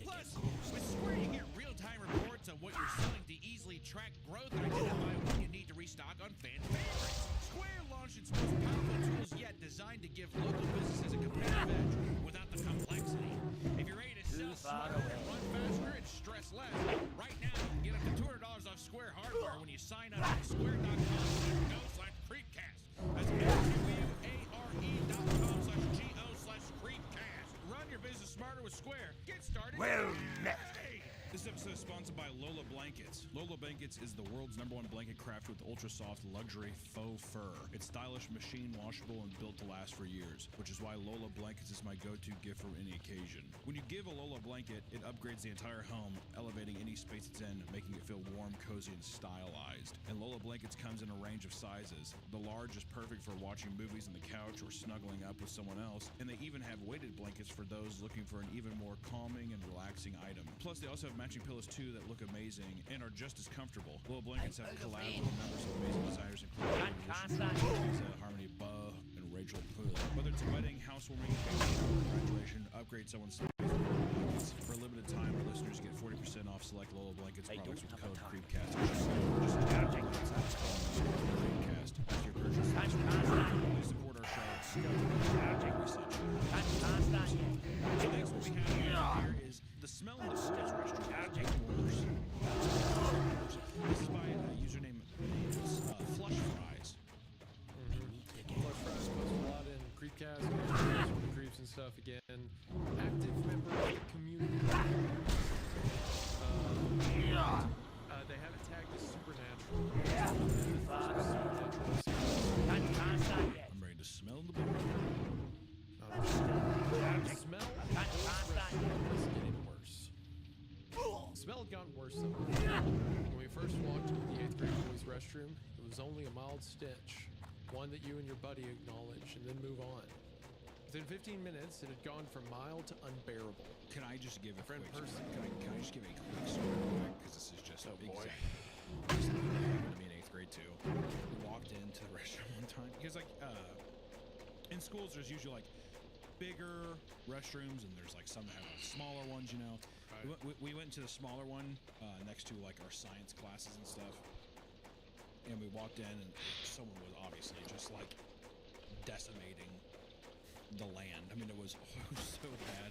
Plus, with Square, you get real-time reports on what you're selling to easily track growth and identify when you need to restock on fan favorites. Square launched its most powerful tools yet, designed to give local businesses a competitive edge without the complexity. If you're ready to sell smarter, run faster, and stress less, right now you can get up to $200 off Square hardware when you sign up at square.com/go/creepcast. That's SQUARE.com/GO/creepcast. Run your business smarter with Square. Get started. Well met. Hey! This episode is sponsored by Lola Blankets. Lola Blankets is the world's #1 blanket crafted with ultra-soft luxury faux fur. It's stylish, machine washable, and built to last for years, which is why Lola Blankets is my go-to gift for any occasion. When you give a Lola blanket, it upgrades the entire home, elevating any space it's in, making it feel warm, cozy, and stylized. And Lola Blankets comes in a range of sizes. The large is perfect for watching movies on the couch or snuggling up with someone else, and they even have weighted blankets for those looking for an even more calming and relaxing item. Plus, they also have matching pillows too that look amazing and are just as comfortable. Lola Blankets have collaborated with members of amazing designers including Lisa, Harmony Buh, and Rachel Poole. Whether it's a wedding, housewarming, baby shower, or graduation, upgrade someone's space with Lola Blankets. For a limited time, our listeners get 40% off select Lola Blankets products with code Creepcast. Just Creepcast after your purchase. Please support our show. So next what we have here is the smell in the stores restaurant. This is by a username Flush Fries. Flush Fries posts a lot in Creepcast, Creeps and stuff again. Active member of the community. They have it tagged as Supernatural. I'm ready to smell the book. The smell is getting worse. The smell had gotten worse though. When we first walked into the 8th grade boys' restroom, it was only a mild stench, one that you and your buddy acknowledge and then move on. Within 15 minutes, it had gone from mild to unbearable. Can I just give a quick person. Can I just give a quick story? Because this is just exactly this happened to me in 8th grade too. We walked into the restroom one time because in schools there's usually like bigger restrooms and there's like some that have like smaller ones, you know. Right. We went to the smaller one next to like our science classes and stuff, and we walked in and someone was obviously just like decimating the land. I mean, it was so bad.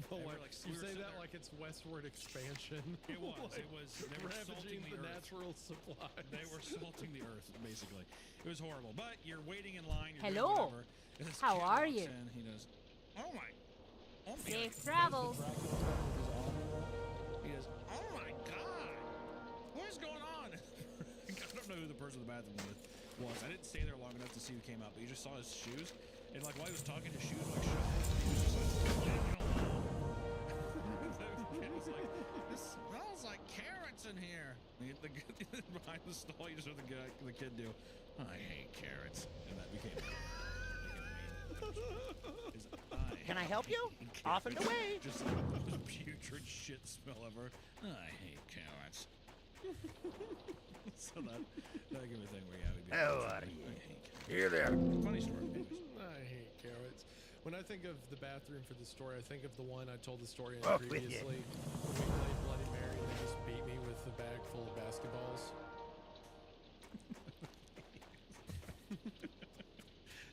Oh, They were, like, we you were say sitting that there- like it's westward expansion. It was. Like, It was. They were salting ravaging the the earth. natural supplies. They were salting the earth, basically. It was horrible. But you're waiting in line. You're Hello. doing whatever, and this How kid are walks you? in, he goes, "Oh my." Oh my Safe travels. He goes, "Oh my God, what is going on?" I don't know who the person in the bathroom was. I didn't stay there long enough to see who came out, but you just saw his shoes, and like while he was talking, his shoes like shut. He was just like, "Leave me alone." The kid was like, "This smells like carrots in here." The behind the stall, you just heard the kid do, "I hate carrots," and that became a meme. Can I help you? Off and away. Just like the most putrid shit smell ever. I hate carrots. So that gave me a thing where we'd be How like, are I you? hate carrots. Here there. Funny story. Anyways. I hate carrots. When I think of the bathroom for the story, I think of the one I told the story in Off with you. previously. When we played Bloody Mary and they just beat me with a bag full of basketballs.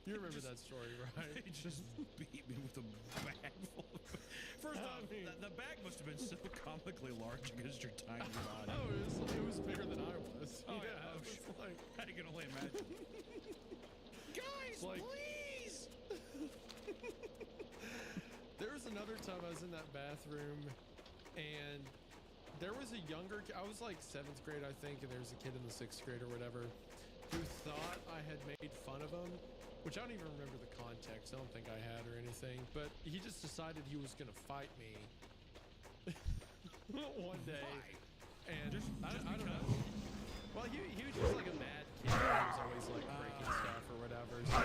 You remember that story, right? They just beat me with a bag full of... First off, the bag must have been so comically large against your tiny body. Oh, it was bigger than I was. Oh, yeah. Yeah, Oh, it was shit. like, I can only imagine. Guys, like- please! there was another time I was in that bathroom and there was a younger, I was like 7th grade, I think, and there was a kid in the 6th grade or whatever who thought I had made fun of him, which I don't even remember the context. I don't think I had or anything, but he just decided he was going to fight me one day. And I don't know. Well, he was just like a mad kid. He was always like breaking stuff or whatever. So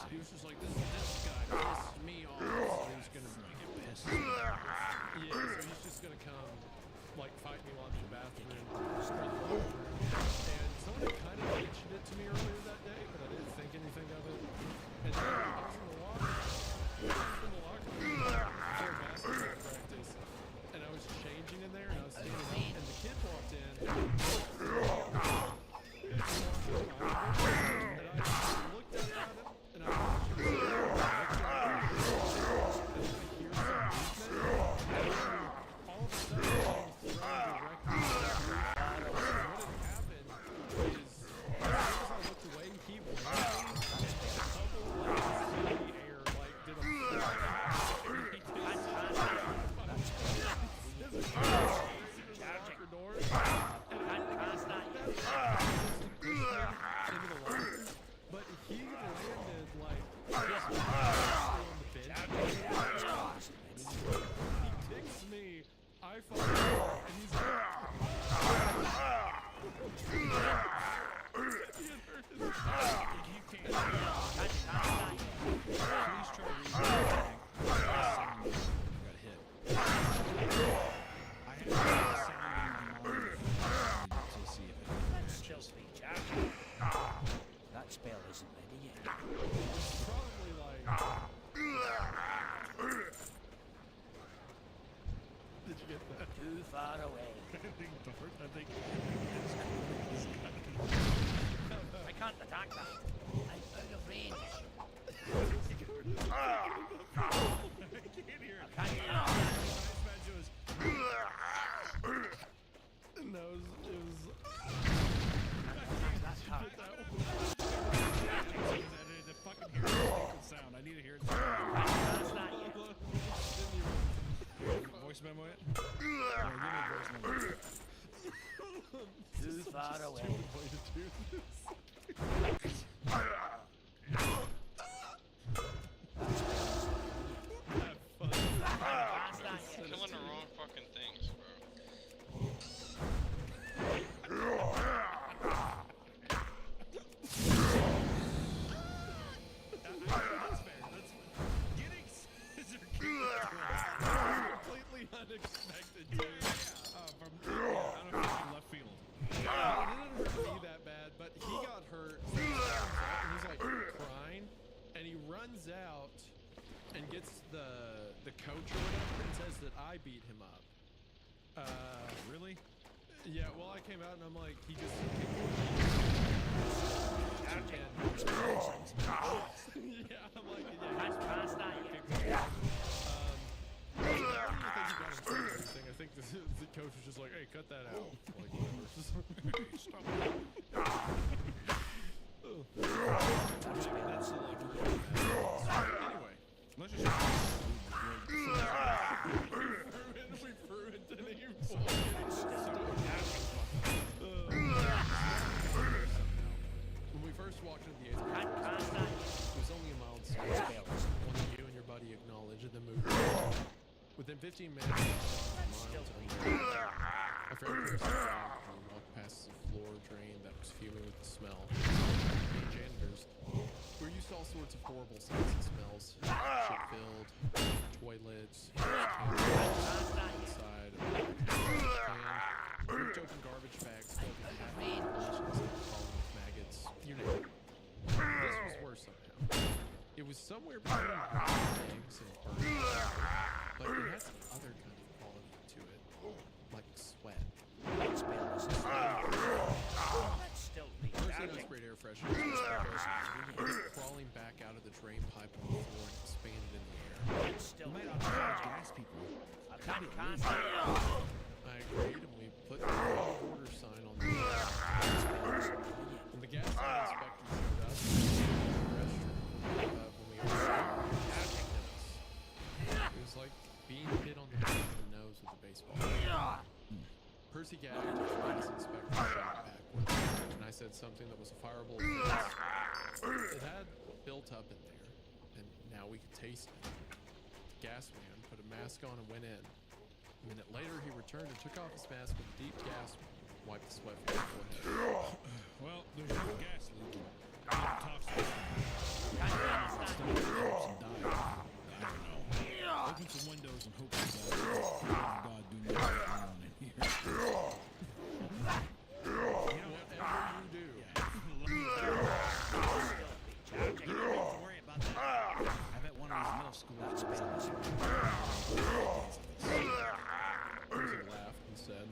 he was just like, this guy pissed me off. So he was going to get pissed. Yeah, so he's just going to come like fight me while I'm in the bathroom or the locker room. And someone had kind of mentioned it to me earlier that day, but I didn't think anything of it. And then I was in the locker room before basketball practice, and I was changing in there, and I was standing up, and the kid walked in. And I looked up at him, and I watched him. All of a sudden, he was thrown directly at me. And what had happened is, as soon as I looked away, he ran me, and a couple legs in the air, like, did a locker door, into the locker, but he landed like just on the bench. He kicks me, I fall off, and he's like, he had hurt his back. You can't. Please try to read that. Got hit. I had to sound in my monitor to see if it matches. That spell isn't ready yet. Probably like. Did you get that? Too far away. I think I can't attack that. I'm out of range. I can't hear it. I can't. No, it was That's hard. The fucking hear it sound. I need to hear it. That's not yet. Voice memo yet? Yeah, give me a voice memo. Too far away. way to do this. Have fun. That's not yet. Killing the wrong fucking things, bro. That's fair. That's getting scissor Completely unexpected, dude. from out of fucking left field. It didn't hurt me that bad, but he got hurt. So he comes up and he's like crying, and he runs out and gets the coach or whatever and says that I beat him up. Really? Yeah, well, I came out and I'm like, he just yeah, I'm like, yeah. That's not yet. I don't even think he got in trouble or anything. I think the coach was just like, hey, cut that out. Like, whatever. Stop. That's the like, anyway. Let's just. We ruined any When we first walked into the 8th grade, it was only a mild spell. One that you and your buddy acknowledged and then moved on. Within 15 minutes, my friend first walked past the floor drain that was fuming with the smell. The janitors were used to all sorts of horrible sights and smells. Shit-filled, toilets, inside, ripped open garbage bags filled with half-eaten falling with maggots. You know, this was worse somehow. It was somewhere between eggs and burning, but it had some other kind of quality to it, like sweat. That spell isn't ready yet. Let's still be First thing I sprayed air freshener, it was crawling back out of the drain pipe on the floor and expanded in the air. Let's still be Gas people. I can't. I agreed, and we put the order sign on the door. When the gas line inspector showed up in the restroom, when we all it was like being hit on the back of the nose with a baseball bat. discovered something that was a fireable offense. It had built up in there, and now we could taste it. The gas man put a mask on and went in. A minute later, he returned and took off his mask with a deep gasp, and wiped the sweat from his forehead. Well, there's no gas leak. Toxic. I don't know. Open some windows and hope to God do not go on in here. Whatever you do. You don't have to worry about that. I bet one of these middle schoolers is bad this Percy laughed and said,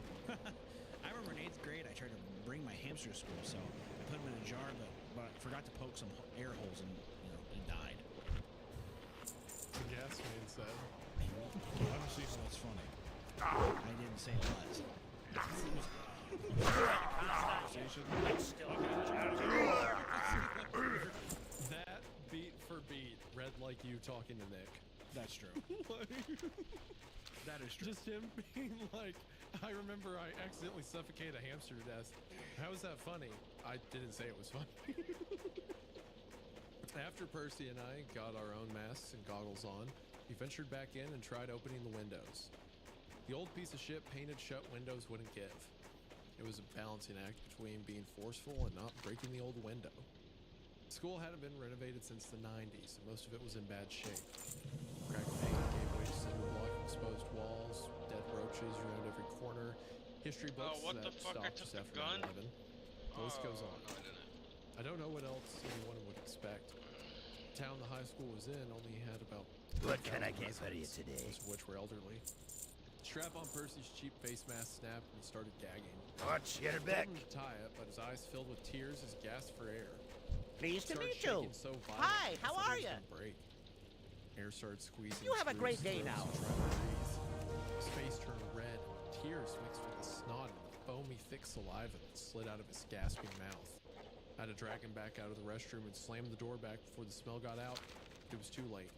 I remember in 8th grade, I tried to bring my hamster to school, so I put him in a jar, but I forgot to poke some air holes and, he died. the gas man said, I don't see how that's funny. I didn't say it was. that beat for beat read like you talking to Nick. That's true. That is true. Just him being like, I remember I accidentally suffocated a hamster to death. How is that funny? I didn't say it was funny. After Percy and I got our own masks and goggles on, he ventured back in and tried opening the windows. The old piece of shit painted shut windows wouldn't give. It was a balancing act between being forceful and not breaking the old window. The school hadn't been renovated since the 90s, and most of it was in bad shape. Cracked paint gave way to cinder block exposed walls, dead roaches around every corner, history books what the that fuck? I stopped took just the after gun? 9/11. The list goes on. No, I didn't. I don't know what else anyone would expect. The town the high school was in only had about What can I 3,000 get for you residents, today? most of which were elderly. The strap on Percy's cheap face mask snapped and he started gagging. What's your Told back? him to tie it, but his eyes filled with tears as he gasped for air. Pleased to Started meet you. shaking so violently Hi, he how thought are he was ya? gonna break. Air started squeezing. You have a through great his day throat now. as he tried to breathe. His face turned red, and tears mixed with the snot and the foamy, thick saliva that slid out of his gasping mouth. I had to drag him back out of the restroom and slam the door back before the smell got out, but it was too late.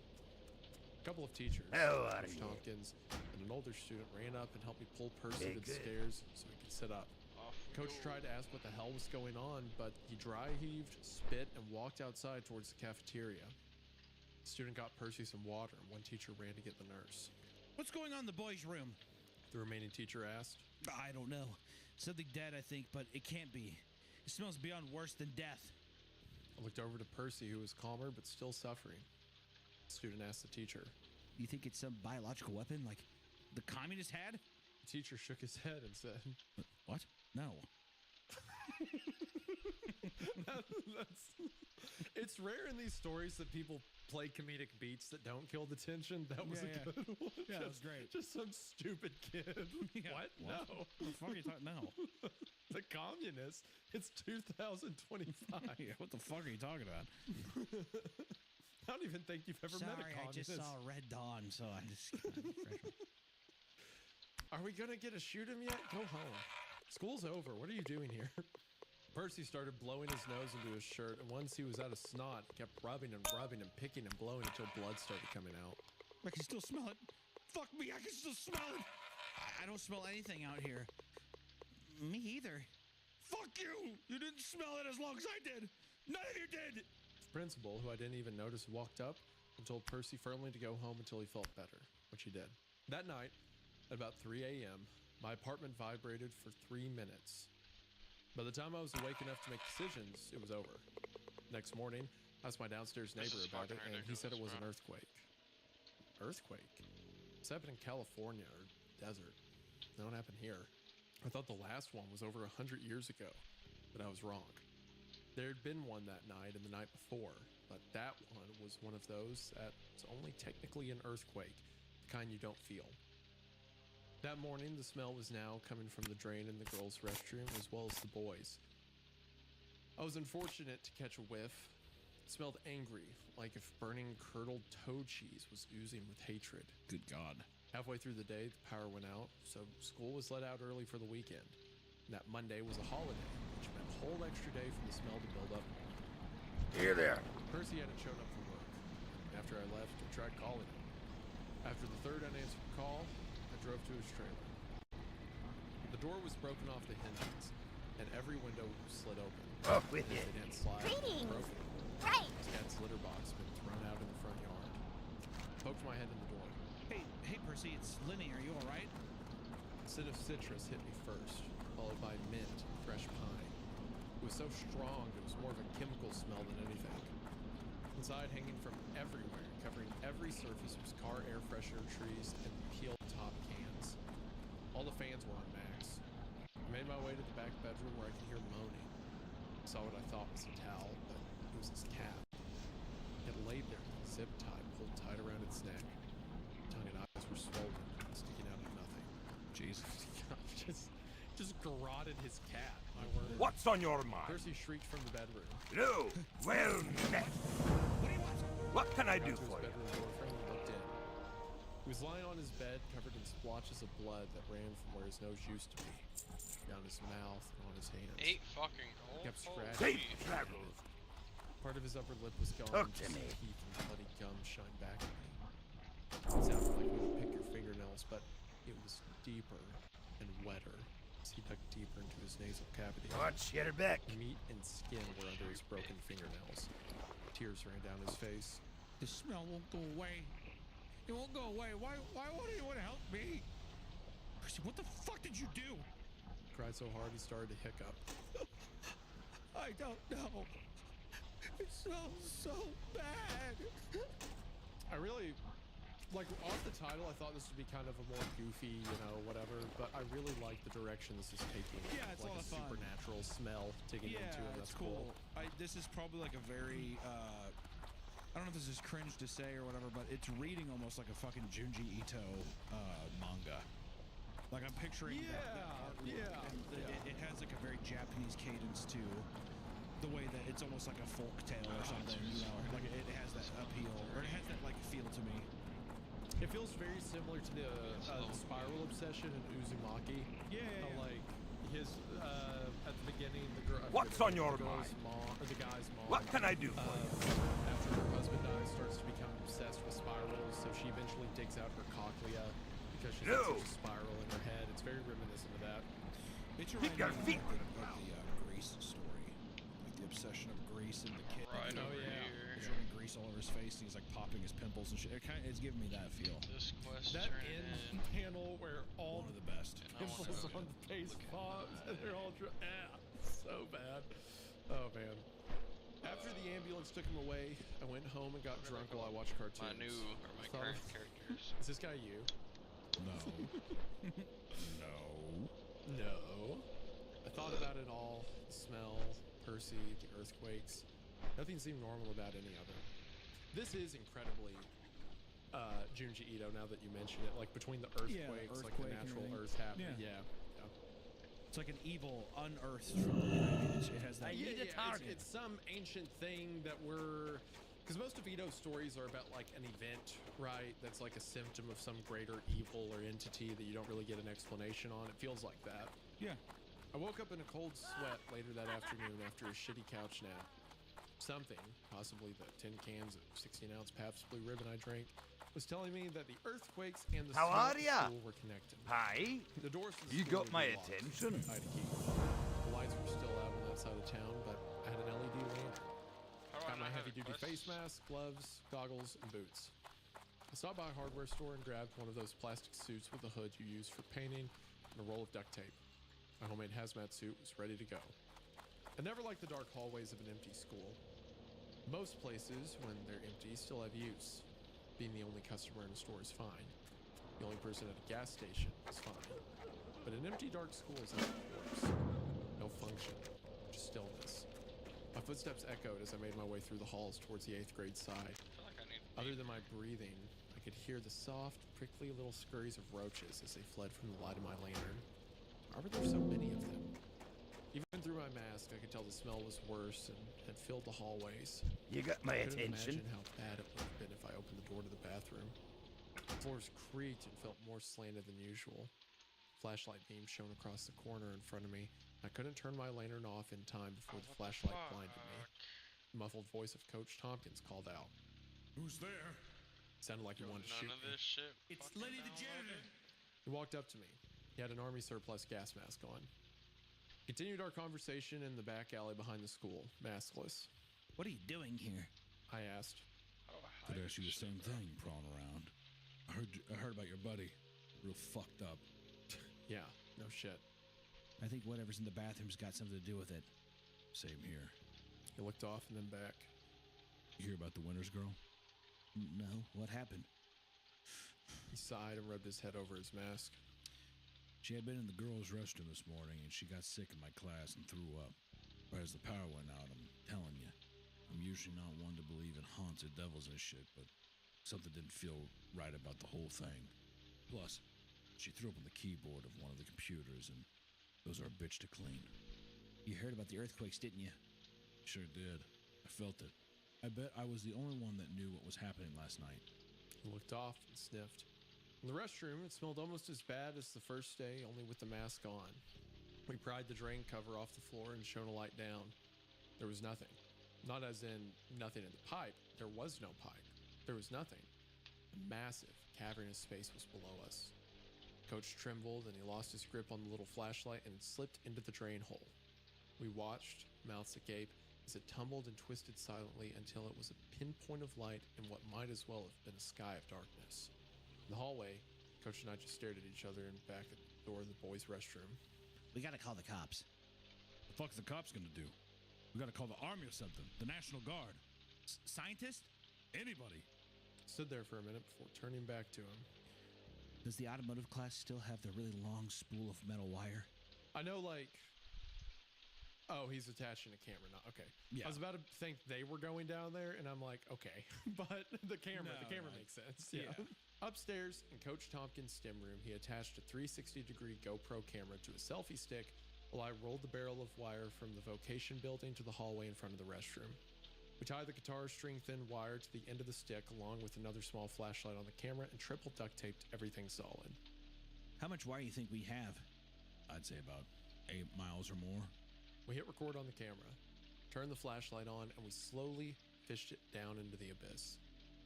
A couple of teachers, How are Coach you? Tompkins and an older student, ran up and helped me pull Percy Hey, to the good. stairs so he could sit up. Off we Coach go. tried to ask what the hell was going on, but he dry heaved, spit, and walked outside towards the cafeteria. The student got Percy some water, and one teacher ran to get the nurse. What's going on in the boys' room? The remaining teacher asked. I don't know. Something dead, I think, but it can't be. It smells beyond worse than death. I looked over to Percy, who was calmer but still suffering. The student asked the teacher. You think it's some biological weapon like the communists had? The teacher shook his head and said, What? No. It's rare in these stories that people play comedic beats that don't kill the tension. That was Yeah, a yeah. good one. Yeah, that was great. Just some stupid kid. What? No. What the fuck are you talking? No. The communists. It's 2025. Yeah, what the fuck are you talking about? I don't even think you've ever met a Sorry, I communist. just saw Red Dawn, so I just. Are we gonna get to shoot him yet? Go home. School's over. What are you doing here? Percy started blowing his nose into his shirt, and once he was out of snot, he kept rubbing and picking and blowing until blood started coming out. I can still smell it. Fuck me, I can still smell it. I don't smell anything out here. Me either. Fuck you! You didn't smell it as long as I did. None of you did. The principal, who I didn't even notice, walked up and told Percy firmly to go home until he felt better, which he did. That night, at about 3 a.m., my apartment vibrated for 3 minutes. By the time I was awake enough to make decisions, it was over. Next morning, I asked my downstairs This neighbor is about it, fucking and he said it was an ridiculous, earthquake. Earthquake? This happened in California or desert. They don't happen here. I thought the last one was over 100 years ago, but I was wrong. There had been one that night and the night before, but that one was one of those that's only technically an earthquake, the kind you don't feel. That morning, the smell was now coming from the drain in the girls' restroom as well as the boys'. I was unfortunate to catch a whiff. It smelled angry, like if burning curdled toe cheese was oozing with hatred. Good God. Halfway through the day, the power went out, so school was let out early for the weekend. And that Monday was a holiday, which meant a whole extra day for the smell to build up. Here there. Percy hadn't shown up for work. After I left, I tried calling him. After the third unanswered call, I drove to his trailer. The door was broken off the hinges, and and every window slid open. Up with If it. they didn't slide, Greetings. broken. Right. Cat's litter box been thrown out in the front yard. Poked my head in the door. Hey, Percy, it's Lenny. Are you all right? A scent of citrus hit me first, followed by mint and fresh pine. It was so strong, it was more of a chemical smell than anything. Inside, hanging from everywhere, covering every surface, was car air freshener trees and peeled top cans. All the fans were on max. I made my way to the back bedroom where I could hear moaning. I saw what I thought was a towel, but it was his cat. It laid there with a zip tie pulled tight around its neck. Tongue and eyes were swollen, sticking out of nothing. Jesus. just garroted his cat. My word. What's on your mind? Percy shrieked from the bedroom. Hello. Well met. What can I do Got to for his you? bedroom door frame and looked in. He was lying on his bed, covered in splotches of blood that ran from where his nose used to be, down his mouth and on his hands. 8 fucking gold. Kept scratching. Safe travels. Part of his upper lip was gone. Talk to just me. Teeth and bloody gum shined back at me. It sounded like when you pick your fingernails, but it was deeper and wetter as he dug deeper into his nasal cavity. Watch your back. Meat and skin were under his broken fingernails. Tears ran down his face. The smell won't go away. It won't go away. Why won't anyone help me? Percy, what the fuck did you do? He cried so hard he started to hiccup. I don't know. It smells so bad. I really, like, off the title, I thought this would be kind of a more goofy, whatever, but I really like the direction this is taking. Yeah, it's a like lot of fun. Supernatural smell to get into, and that's cool. This is probably like a very, I don't know if this is cringe to say or whatever, but it's reading almost like a fucking Junji Ito manga. Like I'm picturing that artwork, and it has like a very Japanese cadence to the way that it's almost like a folk tale or something, like it has that appeal, or it has that like feel to me. It feels very similar to the Spiral Obsession in Uzumaki. How, like, his, at the beginning, the girl... What's on your girl's mind? mom, or the guy's mom... What can I do for you? After her husband dies, starts to become obsessed with spirals, so she eventually digs out her cochlea because she's got such a spiral in her head. It's very reminiscent of that. It's Keep your feet. of the Grease story, like the obsession of Grease and the kid. Right Oh, over yeah. here. He's rubbing grease all over his face, and he's like popping his pimples and shit. It's giving me that feel. This quest That turning end panel where all One of the best. I wanna pimples go on the face look at pops, and they're all so bad. Oh, man. After the ambulance took him away, I went home and got drunk while I watched cartoons. my new or my Thought- current characters. Is this guy you? No. No. No. I thought about it all. The smell, Percy, the earthquakes. Nothing seemed normal about any of it. This is incredibly Junji Ito now that you mention it. Like between the earthquakes, like the earthquake and natural everything. earth happening. Yeah. Yeah. It's like an evil, unearthed. From, you know what I mean? It has that. It's some ancient thing that we're... Because most of Ito's stories are about like an event, right? That's like a symptom of some greater evil or entity that you don't really get an explanation on. It feels like that. Yeah. I woke up in a cold sweat later that afternoon after a shitty couch nap. Something, possibly the 10 cans of 16-ounce Pabst Blue Ribbon I drank, was telling me that the earthquakes and the How smell are of the ya? school were connected. Hi. The doors to the You school got were my locked. attention. I had a key. The lights were still out on that side of town, but I had an LED lantern. How do I Got my not have heavy-duty quests? face mask, gloves, goggles, and boots. I stopped by a hardware store and grabbed one of those plastic suits with a hood you use for painting and a roll of duct tape. My homemade hazmat suit was ready to go. I never liked the dark hallways of an empty school. Most places, when they're empty, still have use. Being the only customer in a store is fine. The only person at a gas station is fine. But an empty dark school is not worse. No function, just stillness. My footsteps echoed as I made my way through the halls towards the 8th grade side. I feel like I need to Other than my breathing, I could hear the soft, prickly little scurries of roaches as they fled from the light of my lantern. Why were there so many of them? Even through my mask, I could tell the smell was worse and had filled the hallways. You got my I couldn't attention. imagine how bad it would have been if I opened the door to the bathroom. The floors creaked and felt more slanted than usual. Flashlight beam shone across the corner in front of me. I couldn't turn my lantern off in time before the flashlight blinded me. The muffled voice of Coach Tompkins called out. Who's there? Sounded like he wanted to shoot None of me. this shit. It's fucking Lenny the downloaded. janitor. He walked up to me. He had an army surplus gas mask on. Continued our conversation in the back alley behind the school, maskless. What are you doing here? I asked. Could ask you the same thing, crawling around. I heard about your buddy. Real fucked up. Yeah, no shit. I think whatever's in the bathroom's got something to do with it. Same here. He looked off and then back. You hear about the Winters girl? No, what happened? He sighed and rubbed his head over his mask. She had been in the girls' restroom this morning, and she got sick in my class and threw up. Right as the power went out, I'm telling you. I'm usually not one to believe in haunts or devils and shit, but something didn't feel right about the whole thing. Plus, she threw up on the keyboard of one of the computers, and those are a bitch to clean. You heard about the earthquakes, didn't you? Sure did. I felt it. I bet I was the only one that knew what was happening last night. He looked off and sniffed. In the restroom, it smelled almost as bad as the first day, only with the mask on. We pried the drain cover off the floor and shone a light down. There was nothing. Not as in nothing in the pipe. There was no pipe. There was nothing. A massive, cavernous space was below us. Coach trembled and he lost his grip on the little flashlight and it slipped into the drain hole. We watched, mouths agape, as it tumbled and twisted silently until it was a pinpoint of light in what might as well have been a sky of darkness. In the hallway, Coach and I just stared at each other and back at the door of the boys' restroom. We gotta call the cops. The fuck's the cops gonna do? We gotta call the army or something. The National Guard. Scientist? Anybody. Stood there for a minute before turning back to him. Does the automotive class still have the really long spool of metal wire? I know, like... Oh, he's attaching a camera now. Okay. Yeah. I was about to think they were going down there, and I'm like, okay. But the camera No. makes sense. Yeah. Upstairs, in Coach Tompkins' stim room, he attached a 360-degree GoPro camera to a selfie stick while I rolled the barrel of wire from the vocation building to the hallway in front of the restroom. We tied the guitar string-thin wire to the end of the stick along with another small flashlight on the camera and triple duct-taped everything solid. How much wire do you think we have? I'd say about 8 miles or more. We hit record on the camera, turned the flashlight on, and we slowly fished it down into the abyss.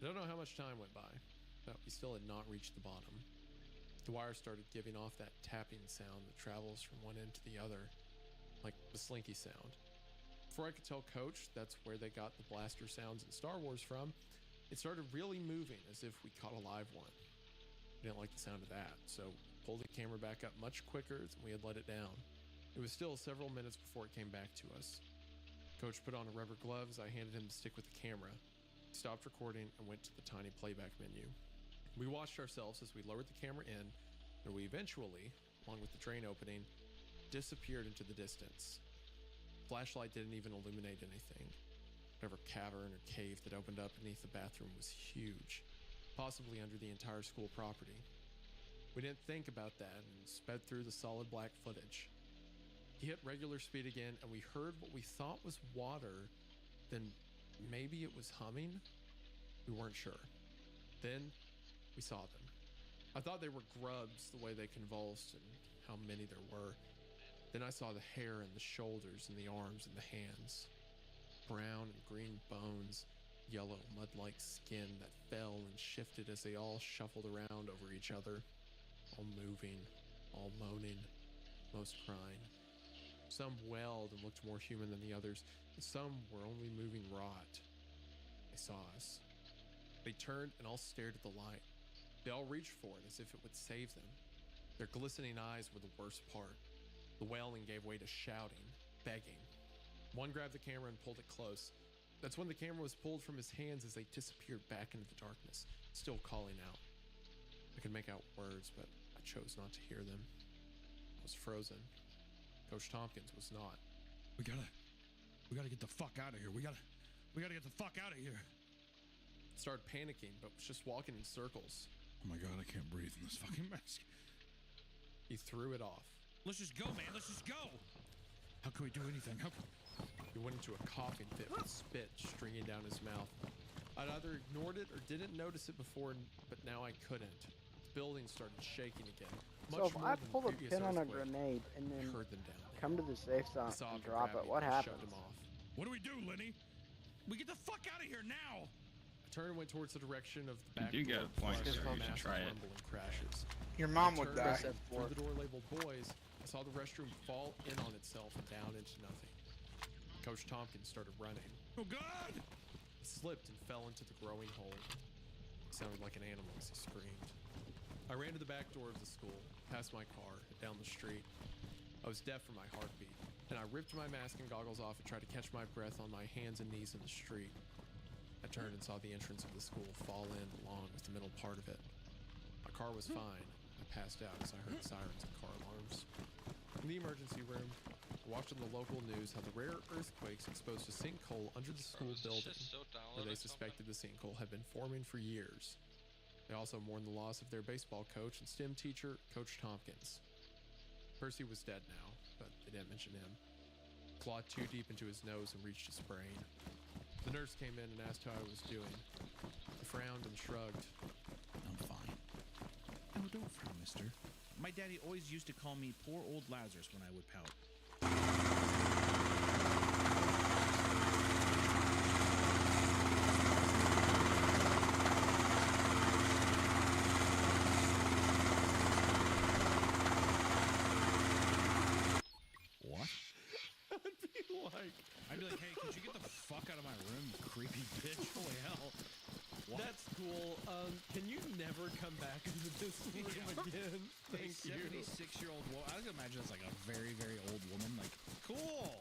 I don't know how much time went by, but we still had not reached the bottom. The wire started giving off that tapping sound that travels from one end to the other, like the slinky sound. Before I could tell Coach that's where they got the blaster sounds in Star Wars from, it started really moving as if we caught a live one. We didn't like the sound of that, so pulled the camera back up much quicker than we had let it down. It was still several minutes before it came back to us. Coach put on a rubber gloves. I handed him the stick with the camera. He stopped recording and went to the tiny playback menu. We watched ourselves as we lowered the camera in, and we eventually, along with the drain opening, disappeared into the distance. Flashlight didn't even illuminate anything. Whatever cavern or cave that opened up beneath the bathroom was huge, possibly under the entire school property. We didn't think about that and sped through the solid black footage. He hit regular speed again, and we heard what we thought was water, then maybe it was humming? We weren't sure. Then we saw them. I thought they were grubs the way they convulsed and how many there were. Then I saw the hair and the shoulders and the arms and the hands. Brown and green bones, yellow mud-like skin that fell and shifted as they all shuffled around over each other. All moving, all moaning, most crying. Some wailed and looked more human than the others, and some were only moving rot. They saw us. They turned and all stared at the light. They all reached for it as if it would save them. Their glistening eyes were the worst part. The wailing gave way to shouting, begging. One grabbed the camera and pulled it close. That's when the camera was pulled from his hands as they disappeared back into the darkness, still calling out. I could make out words, but I chose not to hear them. I was frozen. Coach Tompkins was not. We gotta get the fuck out of here. We gotta get the fuck out of here. Started panicking, but was just walking in circles. Oh my god, I can't breathe in this fucking mask. He threw it off. Let's just go, man. Let's just go. How can we do anything? He went into a coughing fit with spit stringing down his mouth. I'd either ignored it or didn't notice it before, but now I couldn't. The building started shaking again. So if I pull a pin on a grenade and then heard them down there. come to the safe zone and drop it, what happens? Him off. What do we do, Lenny? We get the fuck out of here now. I turned and went towards the direction of the back You door. got a point, Flashed sir. a You should massive try it. rumble and crashes. Your mom I would turned die. through the door labeled boys I saw the restroom fall in on itself and down into nothing. Coach Tompkins started running. Oh, God! He slipped and fell into the growing hole. He sounded like an animal as he screamed. I ran to the back door of the school, past my car, and down the street. I was deaf from my heartbeat, and I ripped my mask and goggles off and tried to catch my breath on my hands and knees in the street. I turned and saw the entrance of the school fall in along with the middle part of it. My car was fine. I passed out as I heard the sirens and car alarms. In the emergency room, I watched on the local news how the rare earthquakes exposed a sinkhole under the school building, where they suspected the sinkhole had been forming for years. They also mourned the loss of their baseball coach and STEM teacher, Coach Tompkins. Percy was dead now, but they didn't mention him. Clawed too deep into his nose and reached his brain. The nurse came in and asked how I was doing. I frowned and shrugged. I'm fine. Oh, don't frown, mister. My daddy always used to call me poor old Lazarus when I would pout. What? I'd be like, hey, could you get the fuck out of my room, you creepy bitch? Holy hell. What? That's cool. Can you never come back into this room again? Thank you. 76-year-old woman. I was imagine it's like a very, very old woman. Like, cool.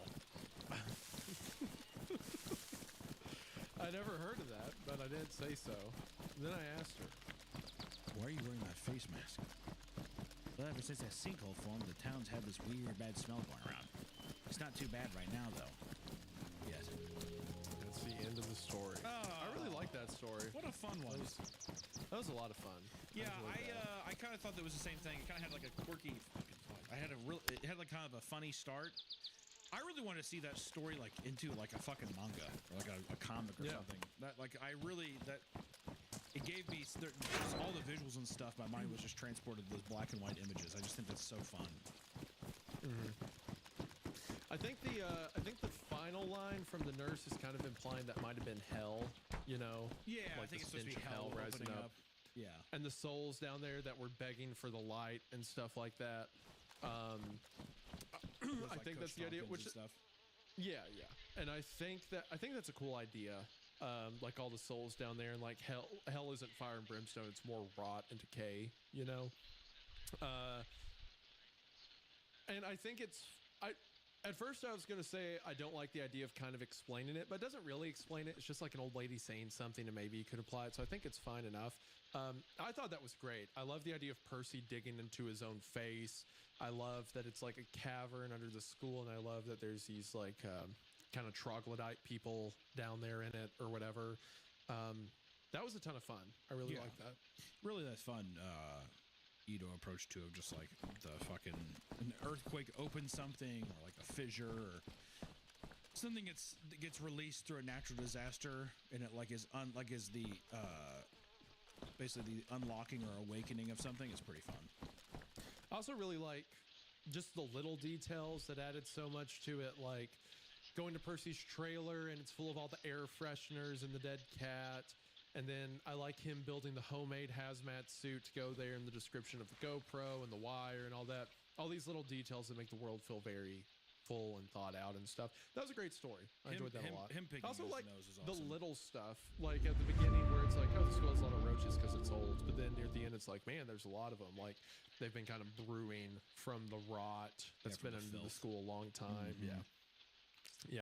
I never heard of that, but I didn't say so. Then I asked her. Why are you wearing that face mask? Well, ever since that sinkhole formed, the town's had this weird, bad smell going around. It's not too bad right now, though. Yes. That's the end of the story. Oh. I really like that story. What a fun one. That was a lot of fun. Yeah, I kind of thought that was the same thing. It kind of had like a quirky fucking thought. It had like kind of a funny start. I really want to see that story like into like a fucking manga or like a comic or something. That like it gave me all the visuals and stuff. My mind was just transported to those black and white images. I just think that's so fun. Mm-hmm. I think the final line from the nurse is kind of implying that might have been hell, you know? Yeah, like I think the it's supposed to be stench of hell rising opening up. up. Yeah. And the souls down there that were begging for the light and stuff like that. I think that's the idea. Which stuff. Yeah. And I think that's a cool idea. Like all the souls down there, and like hell isn't fire and brimstone; it's more rot and decay, you know. And I think at first I was gonna say I don't like the idea of kind of explaining it, but it doesn't really explain it. It's just like an old lady saying something, and maybe you could apply it. So I think it's fine enough. I thought that was great. I love the idea of Percy digging into his own face. I love that it's like a cavern under the school, and I love that there's these like kind of troglodyte people down there in it or whatever. That was a ton of fun. I really like that. Really, that's fun. Edo approach to just like the fucking an earthquake opens something or like a fissure or something that gets released through a natural disaster, and it like is the basically the unlocking or awakening of something is pretty fun. I also really like just the little details that added so much to it, like going to Percy's trailer and it's full of all the air fresheners and the dead cat. And then I like him building the homemade hazmat suit to go there in the description of the GoPro and the wire and all that. All these little details that make the world feel very full and thought out and stuff. That was a great story. I enjoyed that a lot. Him picking also his like nose is the awesome. little stuff, like at the beginning where it's like, oh, the school has a lot of roaches because it's old. But then near the end, it's like, man, there's a lot of them. Like they've been kind of brewing from the rot that's been from the under the filth. school a long time. Mm-hmm. Yeah.